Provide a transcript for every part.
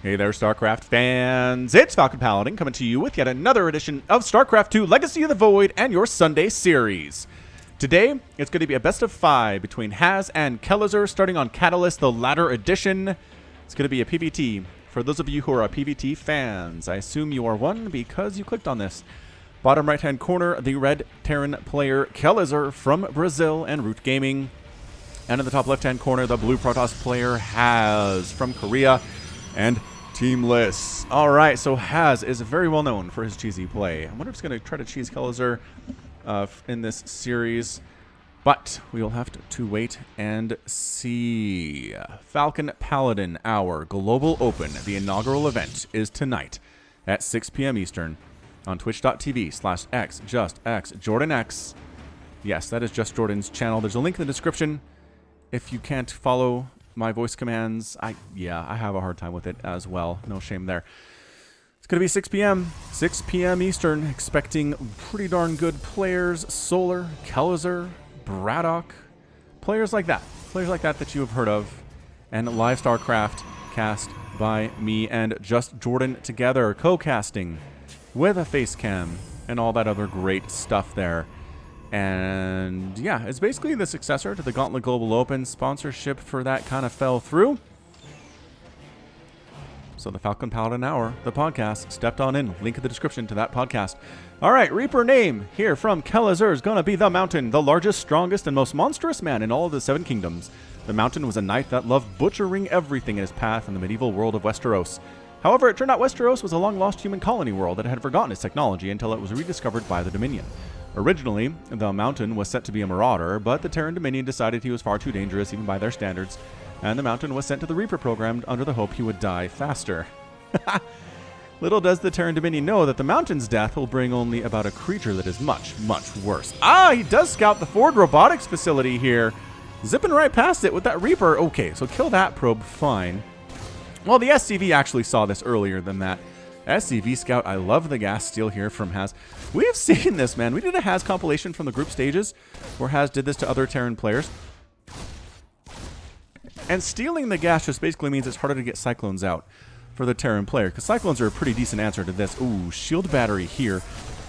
Hey there, StarCraft fans. It's Falcon Paladin coming to you with yet another edition of StarCraft 2 Legacy of the Void and your Sunday series. Today, it's going to be a best of 5 between Haz and Kelazhur starting on Catalyst, the latter edition. It's going to be a PvT. For those of you who are PvT fans, I assume you are one because you clicked on this. Bottom right-hand corner, the red Terran player Kelazhur from Brazil and Root Gaming. And in the top left-hand corner, the blue Protoss player Haz from Korea and Teamless. All right, so Haz is very well known for his cheesy play. I wonder if he's going to try to cheese Kelazhur in this series, but we will have to wait and see. Falcon Paladin Hour Global Open, the inaugural event, is tonight at 6 p.m. Eastern on twitch.tv/XJustX. Yes, that is Just Jordan's channel. There's a link in the description. If you can't follow my voice commands, I have a hard time with it as well. No shame there. It's going to be 6 p.m. 6 p.m. Eastern. Expecting pretty darn good players. Solar, Kelazhur, Braddock. Players like that. Players like that that you have heard of. And live StarCraft cast by me and Just Jordan together. Co-casting with a face cam and all that other great stuff there. And yeah, it's basically the successor to the Gauntlet Global Open. Sponsorship for that kind of fell through. So the Falcon Paladin Hour, the podcast, stepped on in. Link in the description to that podcast. All right, Reaper name here from Kelazhur is going to be the Mountain, the largest, strongest, and most monstrous man in all of the 7 kingdoms. The Mountain was a knight that loved butchering everything in his path in the medieval world of Westeros. However, it turned out Westeros was a long-lost human colony world that had forgotten its technology until it was rediscovered by the Dominion. Originally, the Mountain was set to be a marauder, but the Terran Dominion decided he was far too dangerous even by their standards, and the Mountain was sent to the Reaper program under the hope he would die faster. Little does the Terran Dominion know that the Mountain's death will bring only about a creature that is much, much worse. He does scout the Ford Robotics facility here, zipping right past it with that Reaper. Okay, so kill that probe, fine. Well, the SCV actually saw this earlier than that. SCV Scout, I love the gas steal here from Haz. We have seen this, man. We did a Haz compilation from the group stages where Haz did this to other Terran players. And stealing the gas just basically means it's harder to get Cyclones out for the Terran player, because Cyclones are a pretty decent answer to this. Ooh, shield battery here.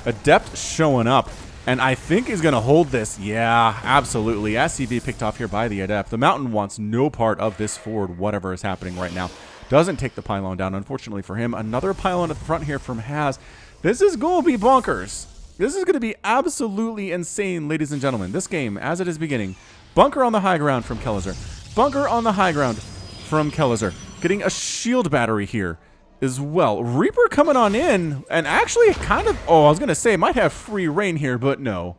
Adept showing up, and I think he's going to hold this. Yeah, absolutely. SCV picked off here by the Adept. The Mountain wants no part of this Ford, whatever is happening right now. Doesn't take the pylon down, unfortunately for him. Another pylon at the front here from Haz. This is going to be bonkers. This is going to be absolutely insane, ladies and gentlemen. This game, as it is beginning, bunker on the high ground from Kelazhur. Bunker on the high ground from Kelazhur. Getting a shield battery here as well. Reaper coming on in, and actually kind of, I was going to say, might have free reign here, but no.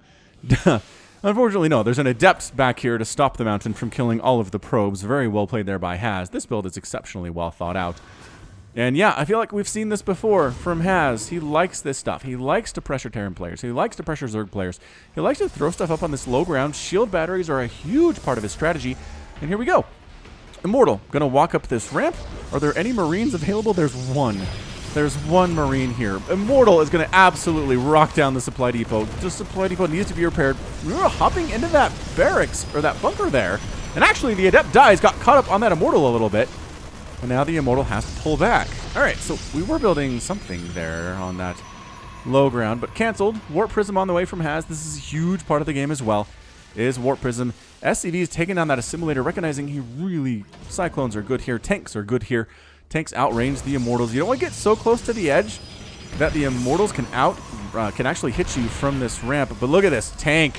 Unfortunately, no. There's an Adept back here to stop the Mountain from killing all of the probes. Very well played there by Haz. This build is exceptionally well thought out. And yeah, I feel like we've seen this before from Haz. He likes this stuff. He likes to pressure Terran players. He likes to pressure Zerg players. He likes to throw stuff up on this low ground. Shield batteries are a huge part of his strategy. And here we go. Immortal, gonna walk up this ramp. Are there any Marines available? There's one. There's one Marine here. Immortal is going to absolutely rock down the supply depot. The supply depot needs to be repaired. Hopping into that barracks, or that bunker there. And actually, the Adept dies, got caught up on that Immortal a little bit. And now the Immortal has to pull back. All right, so we were building something there on that low ground, but canceled. Warp Prism on the way from Haz. This is a huge part of the game as well, is Warp Prism. SCV is taking down that Assimilator, recognizing he really... Cyclones are good here. Tanks are good here. Tanks outrange the Immortals. You don't want to get so close to the edge that the Immortals can actually hit you from this ramp. But look at this tank.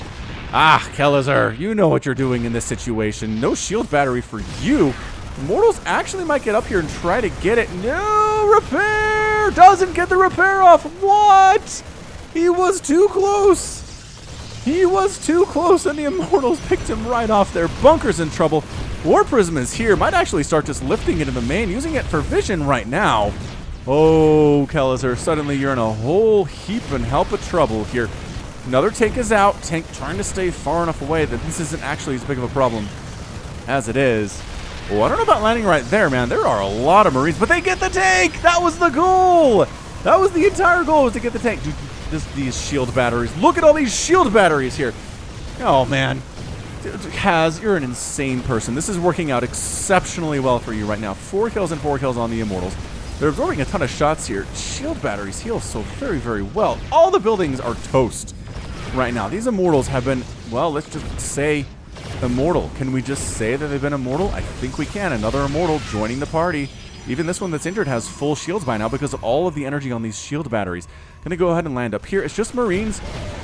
Kelazhur, you know what you're doing in this situation. No shield battery for you. Immortals actually might get up here and try to get it. No repair. Doesn't get the repair off. What? He was too close. He was too close, and the Immortals picked him right off there. Bunker's in trouble. War Prism is here. Might actually start just lifting it in the main, using it for vision right now. Oh, Kelazhur, suddenly you're in a whole heap and help of trouble here. Another tank is out. Tank trying to stay far enough away that this isn't actually as big of a problem as it is. Oh, I don't know about landing right there, man. There are a lot of Marines, but they get the tank! That was the goal! That was the entire goal, was to get the tank. Dude, these shield batteries. Look at all these shield batteries here. Oh, man. Haz, you're an insane person. This is working out exceptionally well for you right now. 4 kills and 4 kills on the Immortals. They're absorbing a ton of shots here. Shield batteries heal so very, very well. All the buildings are toast right now. These immortals have been, well, let's just say immortal. Can we just say that they've been immortal? I think we can. Another immortal joining the party. Even this one that's injured has full shields by now because of all of the energy on these shield batteries. Gonna go ahead and land up here. It's just Marines.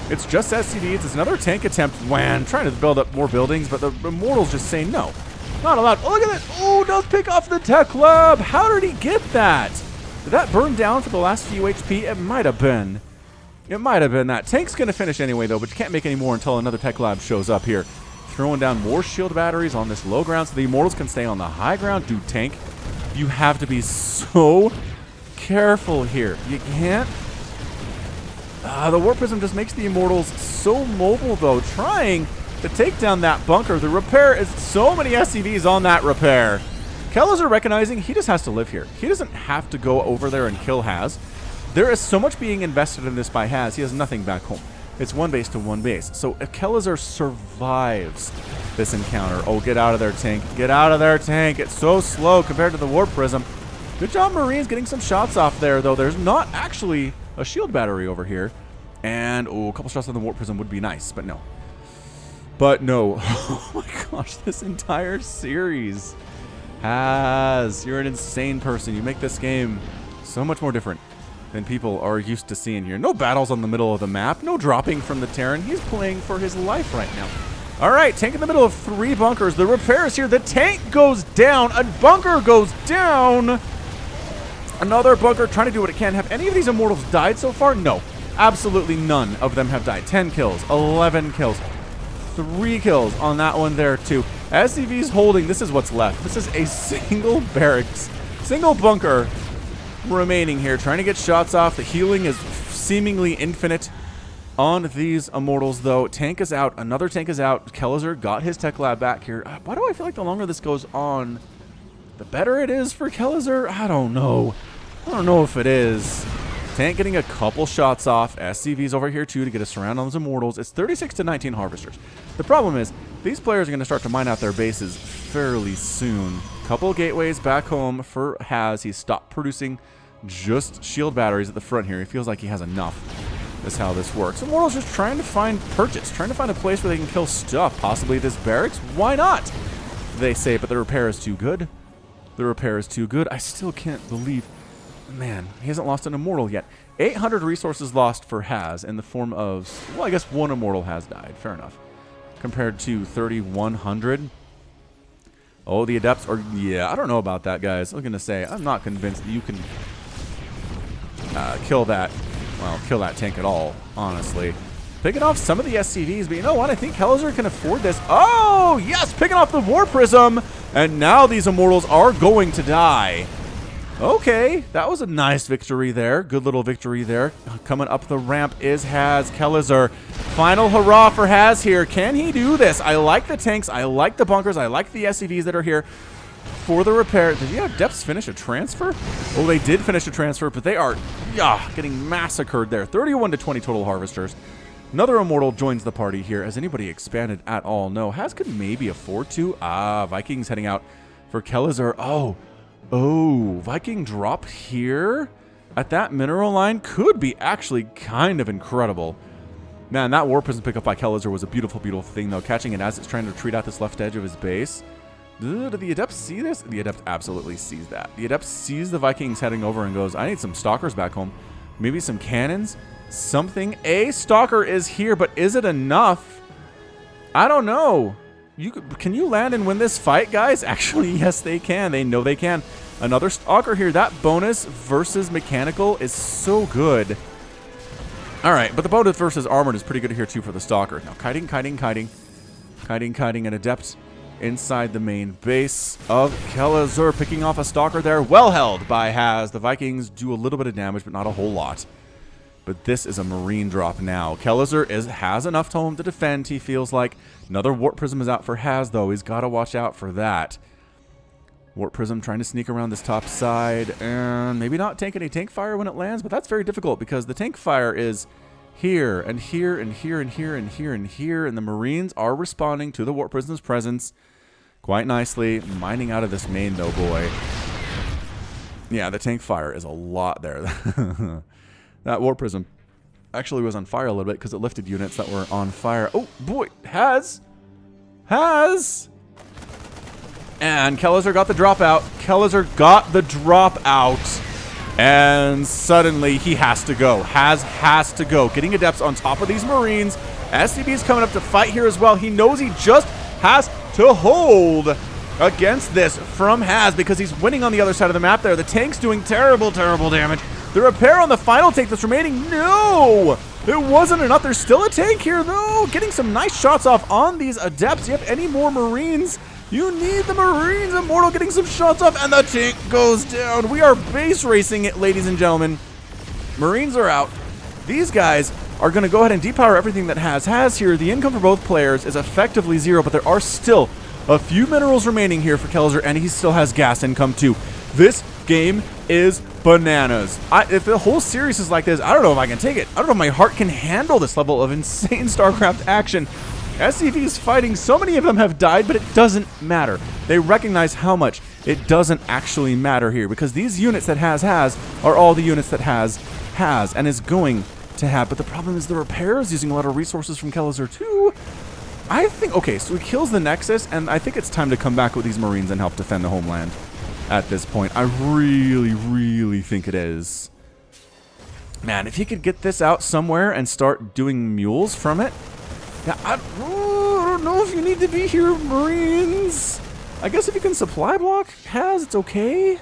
It's just SCVs. It's another tank attempt. When trying to build up more buildings, but the immortals just say no. Not allowed. Oh, look at that. Oh, does pick off the tech lab. How did he get that? Did that burn down for the last few HP? It might have been. It might have been that. Tank's going to finish anyway, though, but you can't make any more until another tech lab shows up here. Throwing down more shield batteries on this low ground so the immortals can stay on the high ground. Dude, tank, you have to be so careful here. You can't. The Warp Prism just makes the immortals so mobile, though. Trying to take down that bunker. The repair is so many SCVs on that repair. Kelazhur recognizing he just has to live here. He doesn't have to go over there and kill Haz. There is so much being invested in this by Haz. He has nothing back home. It's one base to one base. So if Kelazhur survives this encounter, oh, get out of there, tank. Get out of there, tank. It's so slow compared to the Warp Prism. Good job, Marines, getting some shots off there, though. There's not actually a shield battery over here. And, oh, a couple shots on the Warp Prism would be nice, but no. But no. Oh my gosh, this entire series. Haz, you're an insane person. You make this game so much more different than people are used to seeing here. No battles on the middle of the map. No dropping from the Terran. He's playing for his life right now. All right, tank in the middle of 3 bunkers. The repair is here. The tank goes down. A bunker goes down. Another bunker trying to do what it can. Have any of these immortals died so far? No. Absolutely none of them have died. 10 kills. 11 kills. 3 kills on that one there, too. SCV's holding. This is what's left. This is a single barracks, single bunker remaining here. Trying to get shots off. The healing is seemingly infinite on these immortals, though. Tank is out. Another tank is out. Kelazhur got his tech lab back here. Why do I feel like the longer this goes on, the better it is for Kelazhur? I don't know. I don't know if it is. Tank getting a couple shots off. SCV's over here too to get a surround on those immortals. It's 36 to 19 harvesters. The problem is these players are going to start to mine out their bases fairly soon. Couple gateways back home for Haz. He's stopped producing just shield batteries at the front here. He feels like he has enough. That's how this works. Immortals just trying to find purchase, trying to find a place where they can kill stuff. Possibly this barracks. Why not? They say, but the repair is too good. The repair is too good. I still can't believe. Man, he hasn't lost an immortal yet. 800 resources lost for Haz in the form of, well, I guess one immortal has died. Fair enough. Compared to 3,100. Oh, the adepts are, yeah, I don't know about that, guys. I'm going to say, I'm not convinced that you can kill that, well, kill that tank at all, honestly. Picking off some of the SCVs, but you know what? I think Kelazhur can afford this. Oh, yes, picking off the War Prism. And now these immortals are going to die. Okay, that was a nice victory there. Good little victory there. Coming up the ramp is Haz. Kelazhur. Final hurrah for Haz here. Can he do this? I like the tanks. I like the bunkers. I like the SCVs that are here for the repair. Did the Adepts finish a transfer? Oh, they did finish a transfer, but they are getting massacred there. 31 to 20 total harvesters. Another immortal joins the party here. Has anybody expanded at all? No. Haz could maybe afford to. Vikings heading out for Kelazhur. Oh, Viking drop here at that mineral line could be actually kind of incredible. Man, that War Prism pickup by Kelazhur was a beautiful, beautiful thing, though. Catching it as it's trying to retreat out this left edge of his base. Do the Adepts see this? The Adept absolutely sees that. The Adept sees the Vikings heading over and goes, I need some Stalkers back home. Maybe some cannons? Something. A Stalker is here, but is it enough? I don't know. Can you land and win this fight, guys? Actually, yes, they can. They know they can. Another Stalker here. That bonus versus mechanical is so good. All right, but the bonus versus armored is pretty good here, too, for the Stalker. Now, kiting, an Adept inside the main base of Kelazhur. Picking off a Stalker there. Well held by Haz. The Vikings do a little bit of damage, but not a whole lot. But this is a Marine drop now. Kelazhur has enough home to defend, he feels like. Another Warp Prism is out for Haz, though. He's got to watch out for that. Warp Prism trying to sneak around this top side. And maybe not take any tank fire when it lands, but that's very difficult because the tank fire is here and here and here and here and here and here. And the Marines are responding to the Warp Prism's presence quite nicely. Mining out of this main, though, boy. Yeah, the tank fire is a lot there. That Warp Prism actually was on fire a little bit because it lifted units that were on fire. Oh, boy. Has. And Kelazhur got the dropout. Kelazhur got the dropout. And suddenly he has to go. Has to go. Getting Adepts on top of these Marines. SCB is coming up to fight here as well. He knows he just has to hold against this from Has because he's winning on the other side of the map there. The tank's doing terrible damage. The repair on the final tank that's remaining. No! It wasn't enough. There's still a tank here, though. Getting some nice shots off on these Adepts. Do you have any more Marines? You need the Marines. Immortal getting some shots off, and the tank goes down. We are base racing it, ladies and gentlemen. Marines are out. These guys are going to go ahead and depower everything that has here. The income for both players is effectively 0, but there are still a few minerals remaining here for Kelazhur, and he still has gas income too. This game is bananas. If the whole series is like this, I don't know if I can take it. I don't know if my heart can handle this level of insane StarCraft action. SCV is fighting. So many of them have died, but it doesn't matter. They recognize how much it doesn't actually matter here because these units that has are all the units that has and is going to have. But the problem is the repairs using a lot of resources from Kelazhur too. I think, okay, so he kills the Nexus, and I think it's time to come back with these Marines and help defend the homeland at this point. I really think it is. Man, if he could get this out somewhere and start doing mules from it. Yeah, I don't know if you need to be here, Marines. I guess if you can supply block it's okay.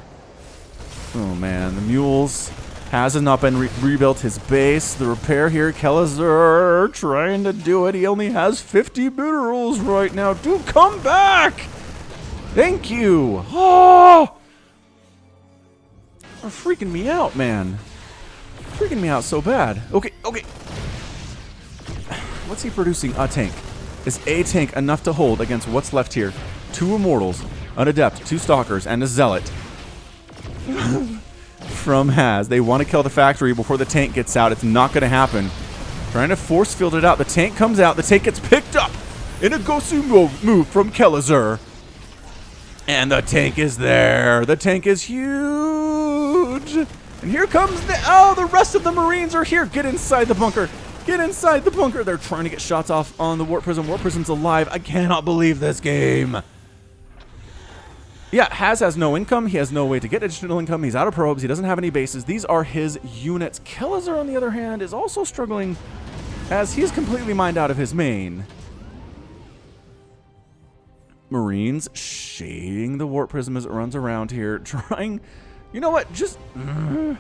Oh man, the mules. Has not been rebuilt his base. The repair here, Kelazhur trying to do it. He only has 50 minerals right now. Dude, come back! Thank you. Oh! They're freaking me out, man. Freaking me out so bad. Okay. What's he producing? A tank. Is a tank enough to hold against what's left here? 2 Immortals, an Adept, 2 Stalkers, and a Zealot. From Has. They want to kill the factory before the tank gets out. It's not going to happen. Trying to force field it out. The tank comes out. The tank gets picked up in a Gosu move from Kelazhur. And the tank is there. The tank is huge. And here comes the rest of the Marines are here. Get inside the bunker. Get inside the bunker. They're trying to get shots off on the Warp Prism. Warp Prism's alive. I cannot believe this game. Yeah, has no income. He has no way to get additional income. He's out of probes. He doesn't have any bases. These are his units. Kelazhur, on the other hand, is also struggling as he's completely mined out of his main. Marines shading the Warp Prism as it runs around here. Trying, you know what, just trying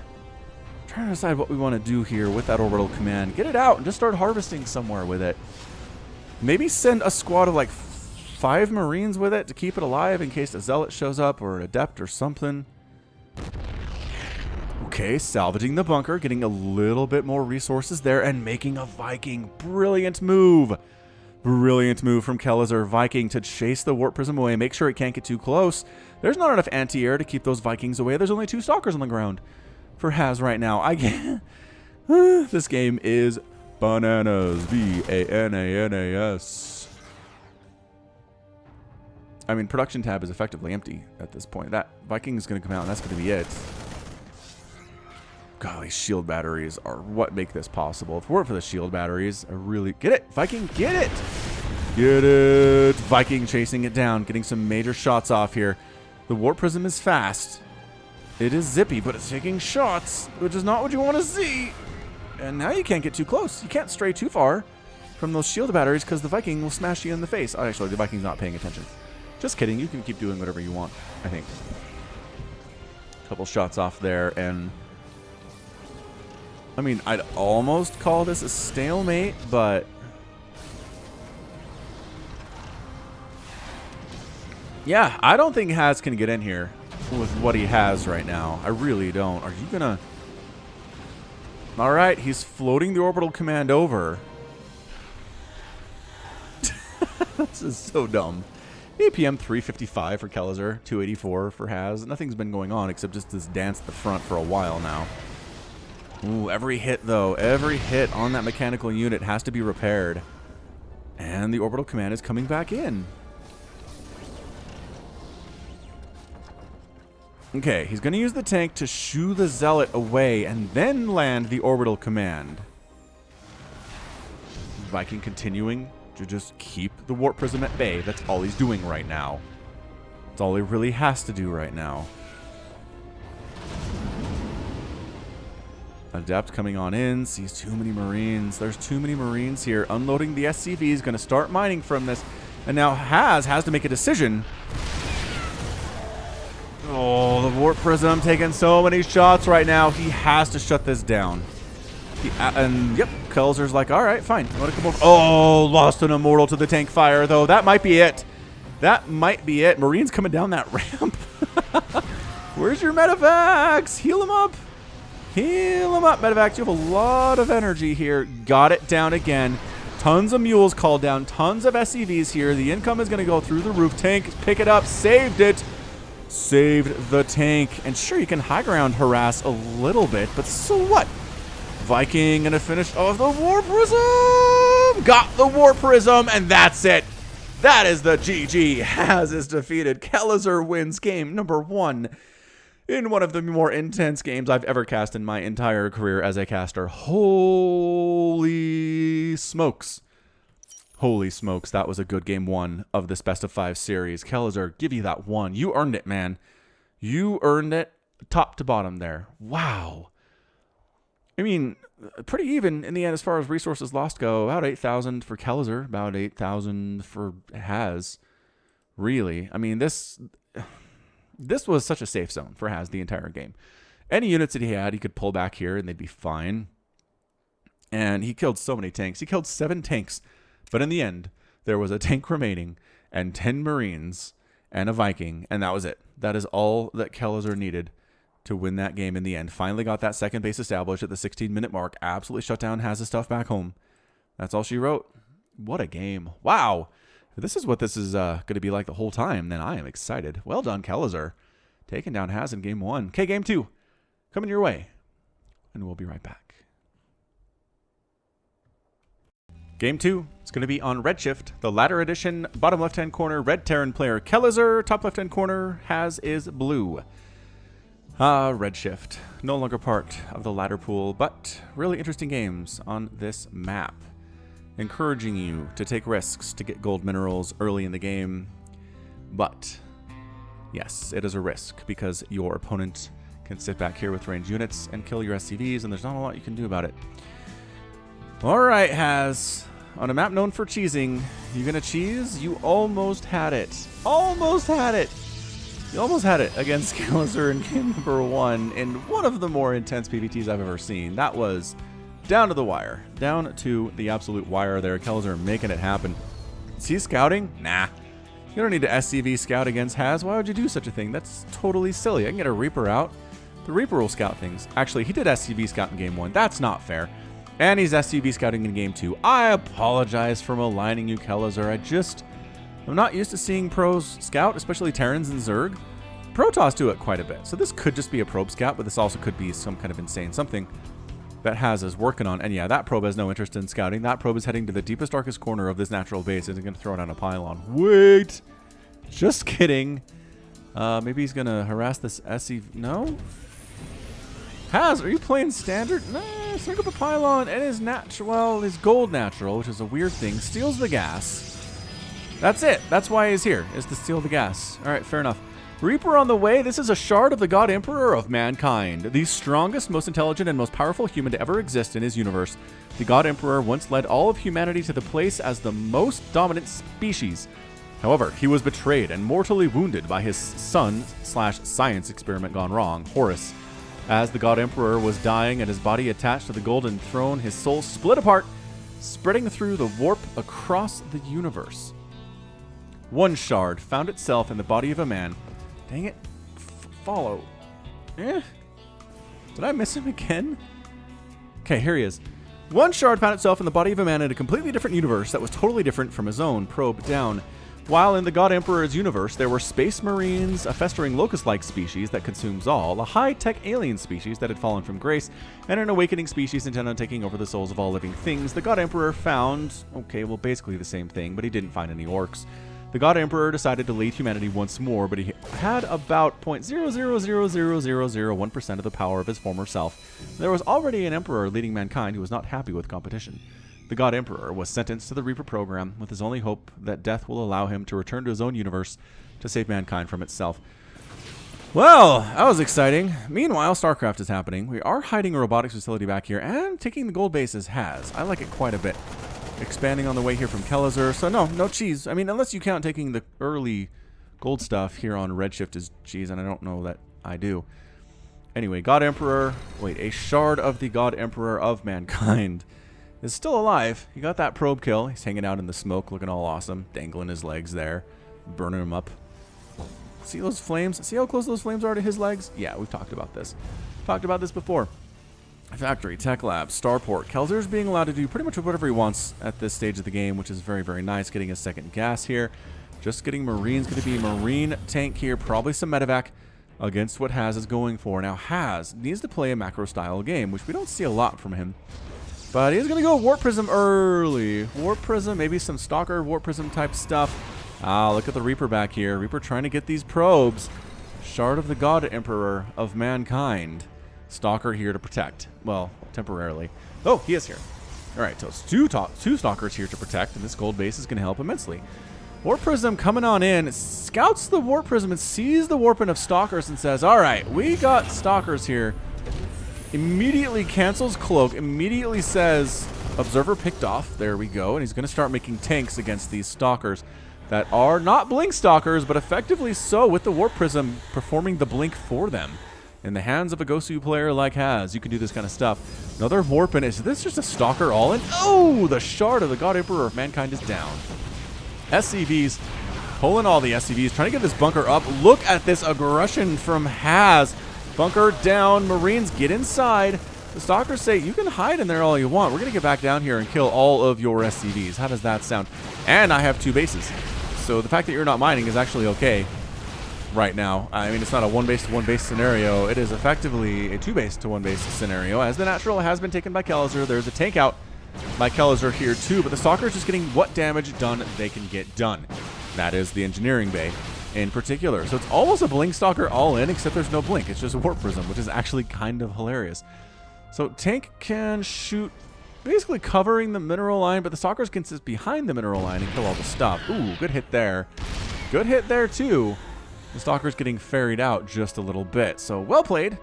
to decide what we want to do here with that orbital command. Get it out and just start harvesting somewhere with it. Maybe send a squad of like 5 Marines with it to keep it alive in case a Zealot shows up or an Adept or something. Okay, salvaging the bunker, getting a little bit more resources there, and making a Viking. Brilliant move. Brilliant move from Kelazhur. Viking to chase the Warp Prism away, make sure it can't get too close. There's not enough anti-air to keep those Vikings away. There's only 2 Stalkers on the ground for Has right now. I can't. This game is bananas. B-A-N-A-N-A-S. I mean, production tab is effectively empty at this point. That Viking is going to come out, and that's going to be it. God, these shield batteries are what make this possible. If it weren't for the shield batteries, I really... Get it! Viking, get it! Get it! Viking chasing it down, getting some major shots off here. The Warp Prism is fast. It is zippy, but it's taking shots, which is not what you want to see. And now you can't get too close. You can't stray too far from those shield batteries because the Viking will smash you in the face. Oh, actually, the Viking's not paying attention. Just kidding. You can keep doing whatever you want, I think. Couple shots off there, and... I mean, I'd almost call this a stalemate, but... Yeah, I don't think Has can get in here with what he has right now. I really don't. Are you gonna... Alright, he's floating the orbital command over. This is so dumb. APM 355 for Kelazhur, 284 for Has. Nothing's been going on except just this dance at the front for a while now. Ooh, every hit, though. Every hit on that mechanical unit has to be repaired. And the orbital command is coming back in. Okay, he's going to use the tank to shoo the Zealot away and then land the orbital command. Viking continuing to just keep the Warp Prism at bay. That's all he's doing right now. That's all he really has to do right now. Adept coming on in, sees too many Marines. There's too many Marines here. Unloading the SCV is going to start mining from this. And now has to make a decision. Oh, the Warp Prism taking so many shots right now. He has to shut this down. And yep, Kelazhur's like, all right, fine. You want to come over? Oh, lost an Immortal to the tank fire, though. That might be it. That might be it. Marines coming down that ramp. Where's your medevacs? Heal him up. Heal him up, medevacs. You have a lot of energy here. Got it down again. Tons of mules called down. Tons of SCVs here. The income is going to go through the roof. Tank, pick it up. Saved it. Saved the tank. And sure, you can high ground harass a little bit, but so what? Viking going to finish off the Warp Prism. Got the Warp Prism, and that's it. That is the GG. Has is defeated. Kelazhur wins game number 1 in one of the more intense games I've ever cast in my entire career as a caster. Holy smokes. Holy smokes. That was a good game 1 of this best of 5 series. Kelazhur, give you that 1. You earned it, man. You earned it top to bottom there. Wow. I mean, pretty even in the end as far as resources lost go. About 8,000 for Kelazhur, about 8,000 for Haz. Really. I mean, this was such a safe zone for Haz the entire game. Any units that he had, he could pull back here and they'd be fine. And he killed so many tanks. He killed 7 tanks. But in the end, there was a tank remaining and 10 Marines and a Viking. And that was it. That is all that Kelazhur needed to win that game in the end. Finally got that second base established at the 16-minute mark. Absolutely shut down Haz's stuff back home. That's all she wrote. What a game. Wow. If this is what this is going to be like the whole time, then I am excited. Well done, Kelazhur. Taking down Haz in game 1. Okay, game 2. Coming your way. And we'll be right back. Game 2. It's going to be on Redshift. The ladder edition, bottom left-hand corner, red Terran player Kelazhur. Top left-hand corner, Haz is blue. Redshift. No longer part of the ladder pool, but really interesting games on this map. Encouraging you to take risks to get gold minerals early in the game. But, yes, it is a risk because your opponent can sit back here with ranged units and kill your SCVs, and there's not a lot you can do about it. Alright, Haz. On a map known for cheesing, you gonna cheese? You almost had it. Almost had it! You almost had it against Kelazhur in game number 1 in one of the more intense PvTs I've ever seen. That was down to the wire. Down to the absolute wire there. Kelazhur making it happen. Is he scouting? Nah. You don't need to SCV scout against Haz. Why would you do such a thing? That's totally silly. I can get a Reaper out. The Reaper will scout things. Actually, he did SCV scout in game 1. That's not fair. And he's SCV scouting in game 2. I apologize for maligning you, Kelazhur. I'm not used to seeing pros scout, especially Terrans and Zerg. Protoss do it quite a bit. So this could just be a probe scout, but this also could be some kind of insane something that Haz is working on. And yeah, that probe has no interest in scouting. That probe is heading to the deepest, darkest corner of this natural base and is going to throw down a pylon. Wait! Just kidding. Maybe he's going to harass this SCV. No? Haz, are you playing standard? Nah, sneak up a pylon and his natural, well, his gold natural, which is a weird thing, steals the gas. That's it. That's why he's here, is to steal the gas. All right, fair enough. Reaper on the way. This is a shard of the God Emperor of mankind, the strongest, most intelligent, and most powerful human to ever exist in his universe. The God Emperor once led all of humanity to the place as the most dominant species. However, he was betrayed and mortally wounded by his son/science experiment gone wrong, Horus. As the God Emperor was dying and his body attached to the Golden Throne, his soul split apart, spreading through the warp across the universe. One shard found itself in the body of a man. Dang it. Follow. Did I miss him again? Okay, here he is. One shard found itself in the body of a man in a completely different universe that was totally different from his own. Probe down. While in the God Emperor's universe, there were space marines, a festering locust-like species that consumes all, a high-tech alien species that had fallen from grace, and an awakening species intent on taking over the souls of all living things. The God Emperor found, okay, well, basically the same thing, but he didn't find any orcs. The God Emperor decided to lead humanity once more, but he had about 0.000001% of the power of his former self. There was already an Emperor leading mankind who was not happy with competition. The God Emperor was sentenced to the Reaper program, with his only hope that death will allow him to return to his own universe to save mankind from itself. Well, that was exciting. Meanwhile, StarCraft is happening. We are hiding a robotics facility back here, and taking the gold base as has. I like it quite a bit. Expanding on the way here from Kelazhur, so no cheese. I mean, unless you count taking the early gold stuff here on Redshift as cheese, and I don't know that I do. Anyway, God Emperor, wait, a shard of the God Emperor of mankind is still alive. He got that probe kill. He's hanging out in the smoke, looking all awesome, dangling his legs there, burning him up. See those flames? See how close those flames are to his legs? Yeah, we've talked about this. Talked about this before. Factory, Tech Lab, Starport. Kelazhur's being allowed to do pretty much whatever he wants at this stage of the game, which is very, very nice. Getting his second gas here. Just getting Marines. Going to be Marine tank here. Probably some medevac against what Haz is going for. Now, Haz needs to play a macro-style game, which we don't see a lot from him. But he's going to go Warp Prism early. Warp Prism, maybe some Stalker Warp Prism type stuff. Ah, look at the Reaper back here. Reaper trying to get these probes. Shard of the God Emperor of mankind. Stalker here to protect. Well, temporarily. Oh, he is here. All right, so it's two Stalkers here to protect, and this gold base is going to help immensely. Warp Prism coming on in, scouts the Warp Prism and sees the warping of Stalkers and says, all right, we got Stalkers here. Immediately cancels Cloak, immediately says, Observer picked off. There we go, and he's going to start making tanks against these Stalkers that are not Blink Stalkers, but effectively so with the Warp Prism performing the blink for them. In the hands of a Gosu player like Haz, you can do this kind of stuff. Another warp in. Is this just a Stalker all in? Oh, the shard of the God Emperor of mankind is down. SCVs, pulling all the SCVs, trying to get this bunker up. Look at this aggression from Haz. Bunker down. Marines, get inside. The Stalkers say, you can hide in there all you want. We're going to get back down here and kill all of your SCVs. How does that sound? And I have 2 bases. So the fact that you're not mining is actually okay. Right now, I mean, it's not a 1 base to 1 base scenario. It is effectively a 2 base to 1 base scenario. As the natural has been taken by Kelazhur, there's a tank out by Kelazhur here too, but the Stalkers just getting what damage done they can get done. That is the engineering bay in particular. So it's almost a Blink Stalker all in, except there's no blink. It's just a Warp Prism, which is actually kind of hilarious. So tank can shoot, basically covering the mineral line, but the Stalkers can sit behind the mineral line and kill all the stuff. Ooh, good hit there. Good hit there too. The Stalker's getting ferried out just a little bit. So, well played.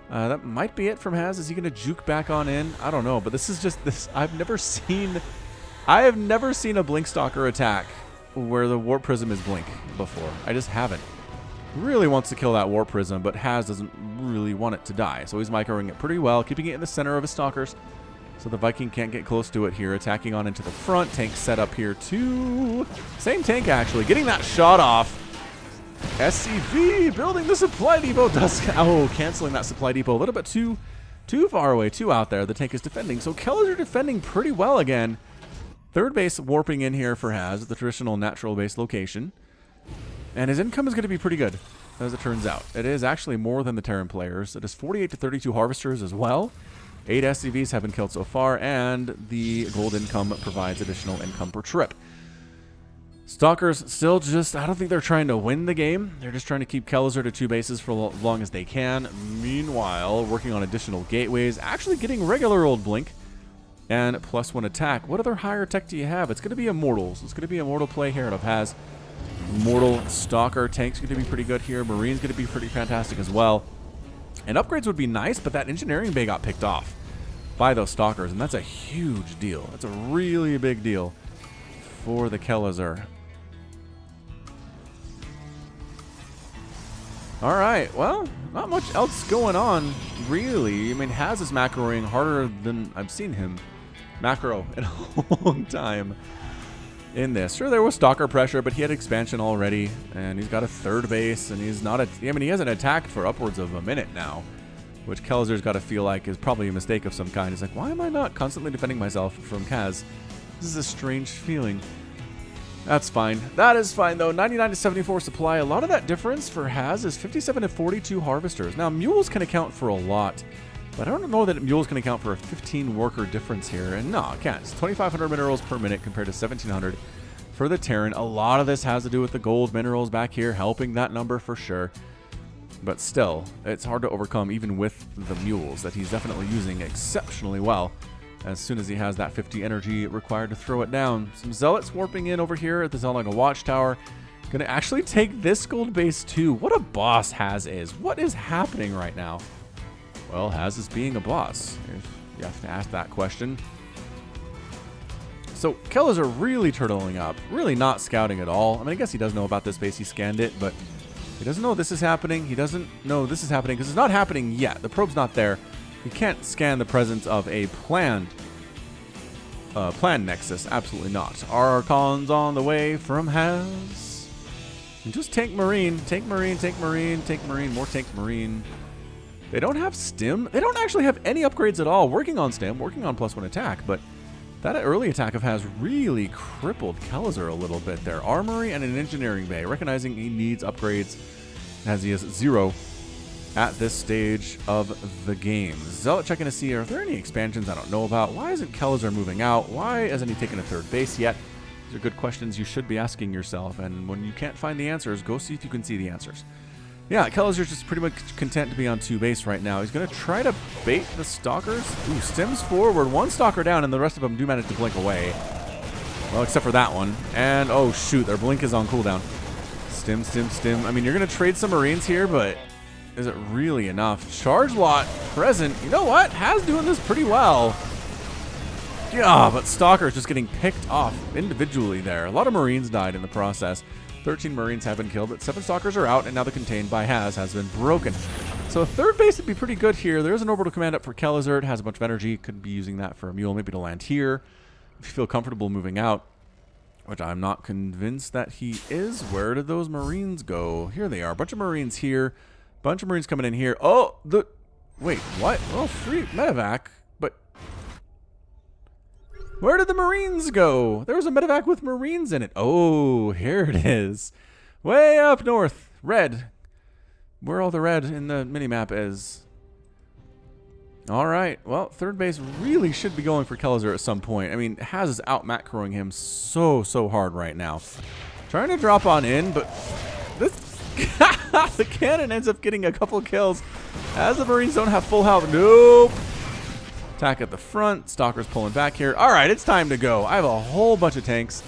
That might be it from Haz. Is he going to juke back on in? I don't know. But this is just this. I have never seen a Blink Stalker attack where the Warp Prism is Blink before. I just haven't. Really wants to kill that Warp Prism, but Haz doesn't really want it to die. So he's microing it pretty well, keeping it in the center of his Stalkers. So the Viking can't get close to it here. Attacking on into the front. Tank set up here too. Same tank actually. Getting that shot off. SCV building the supply depot does canceling that supply depot a little bit too far away, too out there. The tank is defending, so Kelazhur defending pretty well again. Third base warping in here for Haz, the traditional natural base location, and his income is going to be pretty good, as it turns out. It is actually more than the Terran players. It is 48 to 32 harvesters as well. 8 SCVs have been killed so far, and the gold income provides additional income per trip. Stalkers still just, I don't think they're trying to win the game. They're just trying to keep Kelazhur to 2 bases for as long as they can. Meanwhile, working on additional gateways, actually getting regular old Blink and +1 attack. What other higher tech do you have? It's going to be Immortals. It's going to be Immortal play here out of Haz. Immortal Stalker tank's going to be pretty good here. Marine's going to be pretty fantastic as well. And upgrades would be nice, but that engineering bay got picked off by those Stalkers, and that's a huge deal. That's a really big deal for the Kelazhur. All right, well, not much else going on, really. I mean, Haz is macroing harder than I've seen him macro in a long time in this. Sure, there was Stalker pressure, but he had expansion already, and he's got a 3rd base, and he's not he hasn't attacked for upwards of a minute now, which Kelazhur's got to feel like is probably a mistake of some kind. He's like, why am I not constantly defending myself from Kaz? This is a strange feeling. That's fine. That is fine, though. 99 to 74 supply. A lot of that difference for Haz is 57 to 42 harvesters. Now, mules can account for a lot, but I don't know that mules can account for a 15 worker difference here. And no, it can't. It's 2,500 minerals per minute compared to 1,700 for the Terran. A lot of this has to do with the gold minerals back here, helping that number for sure. But still, it's hard to overcome even with the mules that he's definitely using exceptionally well. As soon as he has that 50 energy required to throw it down. Some zealots warping in over here at the Zelaga Watchtower. Gonna actually take this gold base too. What a boss Haz is. What is happening right now? Well, Haz is being a boss, if you have to ask that question. So Kelazhur really turtling up, really not scouting at all. I mean, I guess he does know about this base. He scanned it, but he doesn't know this is happening. He doesn't know this is happening because it's not happening yet. The probe's not there. He can't scan the presence of a planned nexus. Absolutely not. Archons on the way from Haz. And just tank marine, tank marine, tank marine, tank marine, more tank marine. They don't have stim. They don't actually have any upgrades at all. Working on stim, working on +1 attack, but that early attack of Haz really crippled Kelazhur a little bit there. Armory and an engineering bay, recognizing he needs upgrades as he has 0 at this stage of the game. Zealot checking to see, are there any expansions I don't know about? Why isn't Kelazhur moving out? Why hasn't he taken a 3rd base yet? These are good questions you should be asking yourself, and when you can't find the answers, go see if you can see the answers. Yeah, Kelazhur's just pretty much content to be on 2 base right now. He's going to try to bait the Stalkers. Ooh, stims forward. 1 Stalker down, and the rest of them do manage to blink away. Well, except for that one. And, oh, shoot, their blink is on cooldown. Stim, stim, stim. I mean, you're going to trade some Marines here, but is it really enough? Charge lot present. You know what? Haz doing this pretty well. Yeah, but Stalker's just getting picked off individually there. A lot of Marines died in the process. 13 Marines have been killed, but 7 Stalkers are out, and now the contained by Haz has been broken. So a 3rd base would be pretty good here. There's an orbital command up for Kelazhur. It has a bunch of energy. Could be using that for a mule, maybe to land here. If you feel comfortable moving out, which I'm not convinced that he is. Where did those Marines go? Here they are. A bunch of Marines here. Bunch of Marines coming in here. Oh, wait, what? Oh, free medevac. But where did the Marines go? There was a medevac with Marines in it. Oh, here it is. Way up north. Red. Where all the red in the minimap is. All right. Well, 3rd base really should be going for Kelazhur at some point. I mean, Haz is out macroing him so hard right now. Trying to drop on in, but this the cannon ends up getting a couple kills as the Marines don't have full health. Nope. Attack at the front. Stalker's pulling back here. All right, it's time to go. I have a whole bunch of tanks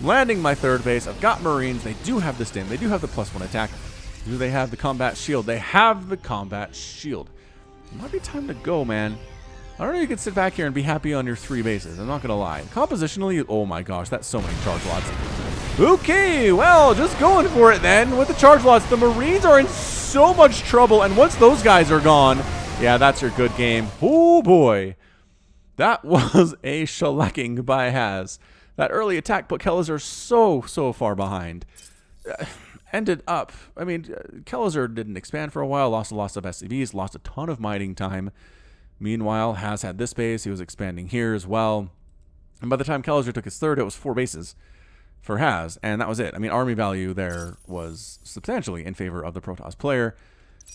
landing my 3rd base. I've got Marines. They do have the stim. They do have the +1 attack. Do they have the combat shield? They have the combat shield. It might be time to go, man. I don't know if you could sit back here and be happy on your 3 bases. I'm not going to lie. Compositionally, oh my gosh, that's so many charge lots. Okay, well, just going for it then with the charge lots. The Marines are in so much trouble, and once those guys are gone, yeah, that's your good game. Oh boy. That was a shellacking by Haz. That early attack put Kelazhur so far behind. Ended up, I mean, Kelazhur didn't expand for a while, lost a lot of SCVs, lost a ton of mining time. Meanwhile, Haz had this base, he was expanding here as well. And by the time Kelazhur took his 3rd, it was 4 bases for Haz, and that was it. I mean, army value there was substantially in favor of the Protoss player,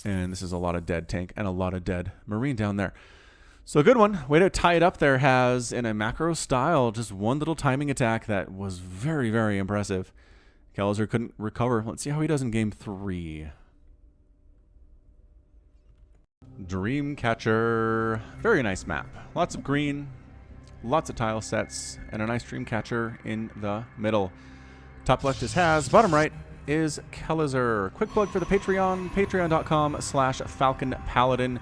and this is a lot of dead tank and a lot of dead Marine down there. So a good one. Way to tie it up there, Haz, in a macro style. Just one little timing attack that was very impressive. Kelazhur couldn't recover. Let's see how he does in game 3. Dreamcatcher. Very nice map. Lots of green, lots of tile sets, and a nice Dreamcatcher in the middle. Top left is Haz. Bottom right is Kelazhur. Quick plug for the Patreon. Patreon.com/FalconPaladin.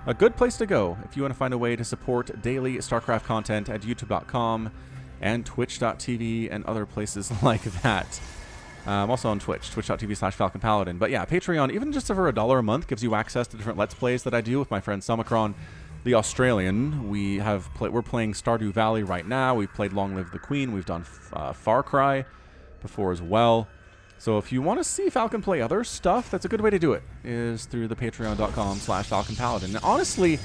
A good place to go if you want to find a way to support daily StarCraft content at YouTube.com and Twitch.tv and other places like that. I'm also on Twitch, twitch.tv/FalconPaladin. But yeah, Patreon, even just for $1 a month, gives you access to different Let's Plays that I do with my friend Summicron, the Australian. We're playing Stardew Valley right now. We've played Long Live the Queen. We've done Far Cry before as well. So if you want to see Falcon play other stuff, that's a good way to do it, is through the patreon.com/FalconPaladin. And honestly,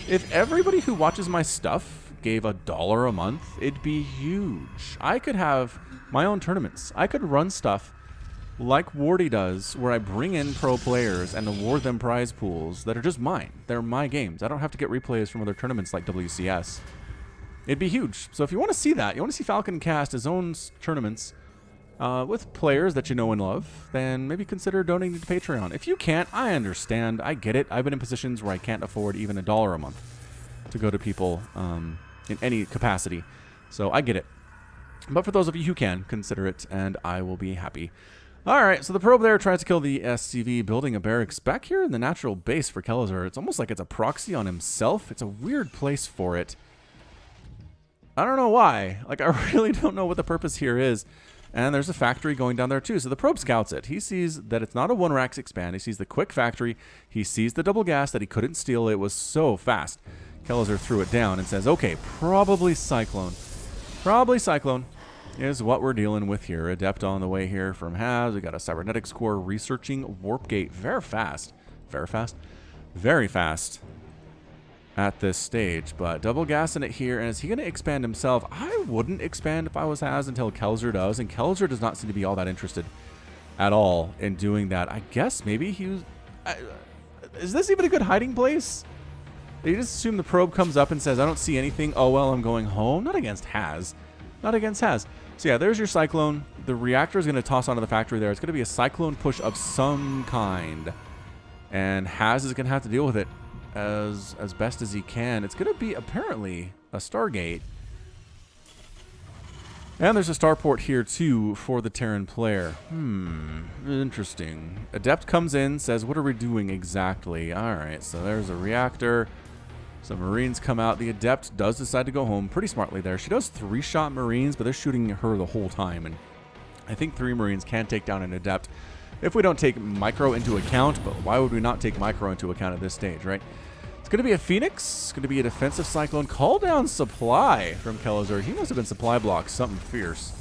if everybody who watches my stuff gave $1 a month, it'd be huge. I could have my own tournaments. I could run stuff like Wardy does, where I bring in pro players and award them prize pools that are just mine. They're my games. I don't have to get replays from other tournaments like WCS. It'd be huge. So if you want to see that, you want to see Falcon cast his own tournaments with players that you know and love, then maybe consider donating to Patreon. If you can't, I understand. I get it. I've been in positions where I can't afford even $1 a month to go to people in any capacity. So I get it. But for those of you who can, consider it, and I will be happy. All right, so the probe there tries to kill the SCV, building a barracks back here in the natural base for Kelazhur. It's almost like it's a proxy on himself. It's a weird place for it. I don't know why. Like, I really don't know what the purpose here is. And there's a factory going down there too. So the probe scouts it. He sees that it's not a one-racks expand. He sees the quick factory. He sees the double gas that he couldn't steal. It was so fast. Kelazhur threw it down and says, okay, probably Cyclone. Probably Cyclone is what we're dealing with here. Adept on the way here from Haz. We got a cybernetics core researching warp gate. Very fast. Very fast. Very fast at this stage. But double gassing it here. And is he going to expand himself? I wouldn't expand if I was Haz until Kelazhur does. And Kelazhur does not seem to be all that interested at all in doing that. I guess maybe he was... is this even a good hiding place? They just assume the probe comes up and says, I don't see anything. Oh, well, I'm going home. Not against Haz. Not against Haz. So, yeah, there's your Cyclone. The reactor is going to toss onto the factory there. It's going to be a Cyclone push of some kind. And Haz is going to have to deal with it as best as he can. It's going to be, apparently, a Stargate. And there's a starport here, too, for the Terran player. Interesting. Adept comes in, says, what are we doing exactly? All right, so there's a reactor. Some Marines come out. The Adept does decide to go home pretty smartly there. She does 3-shot Marines, but they're shooting her the whole time. And I think 3 Marines can take down an Adept if we don't take Micro into account. But why would we not take Micro into account at this stage, right? It's going to be a Phoenix. It's going to be a defensive Cyclone. Call down supply from Kelazhur. He must have been supply blocked. Something fierce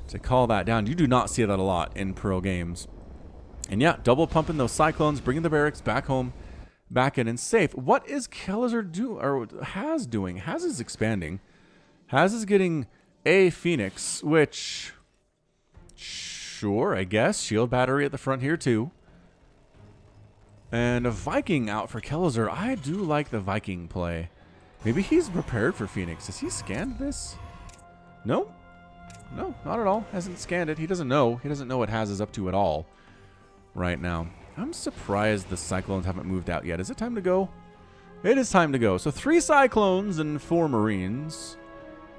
to call that down. You do not see that a lot in pro games. And yeah, double pumping those Cyclones, bringing the barracks back home. Back in and safe. What is Kelazhur doing, or Haz doing? Haz is expanding. Haz is getting a Phoenix, which, sure, I guess. Shield battery at the front here, too. And a Viking out for Kelazhur. I do like the Viking play. Maybe he's prepared for Phoenix. Has he scanned this? No? No, not at all. Hasn't scanned it. He doesn't know. He doesn't know what Haz is up to at all right now. I'm surprised the Cyclones haven't moved out yet. Is it time to go? It is time to go. So 3 Cyclones and 4 Marines.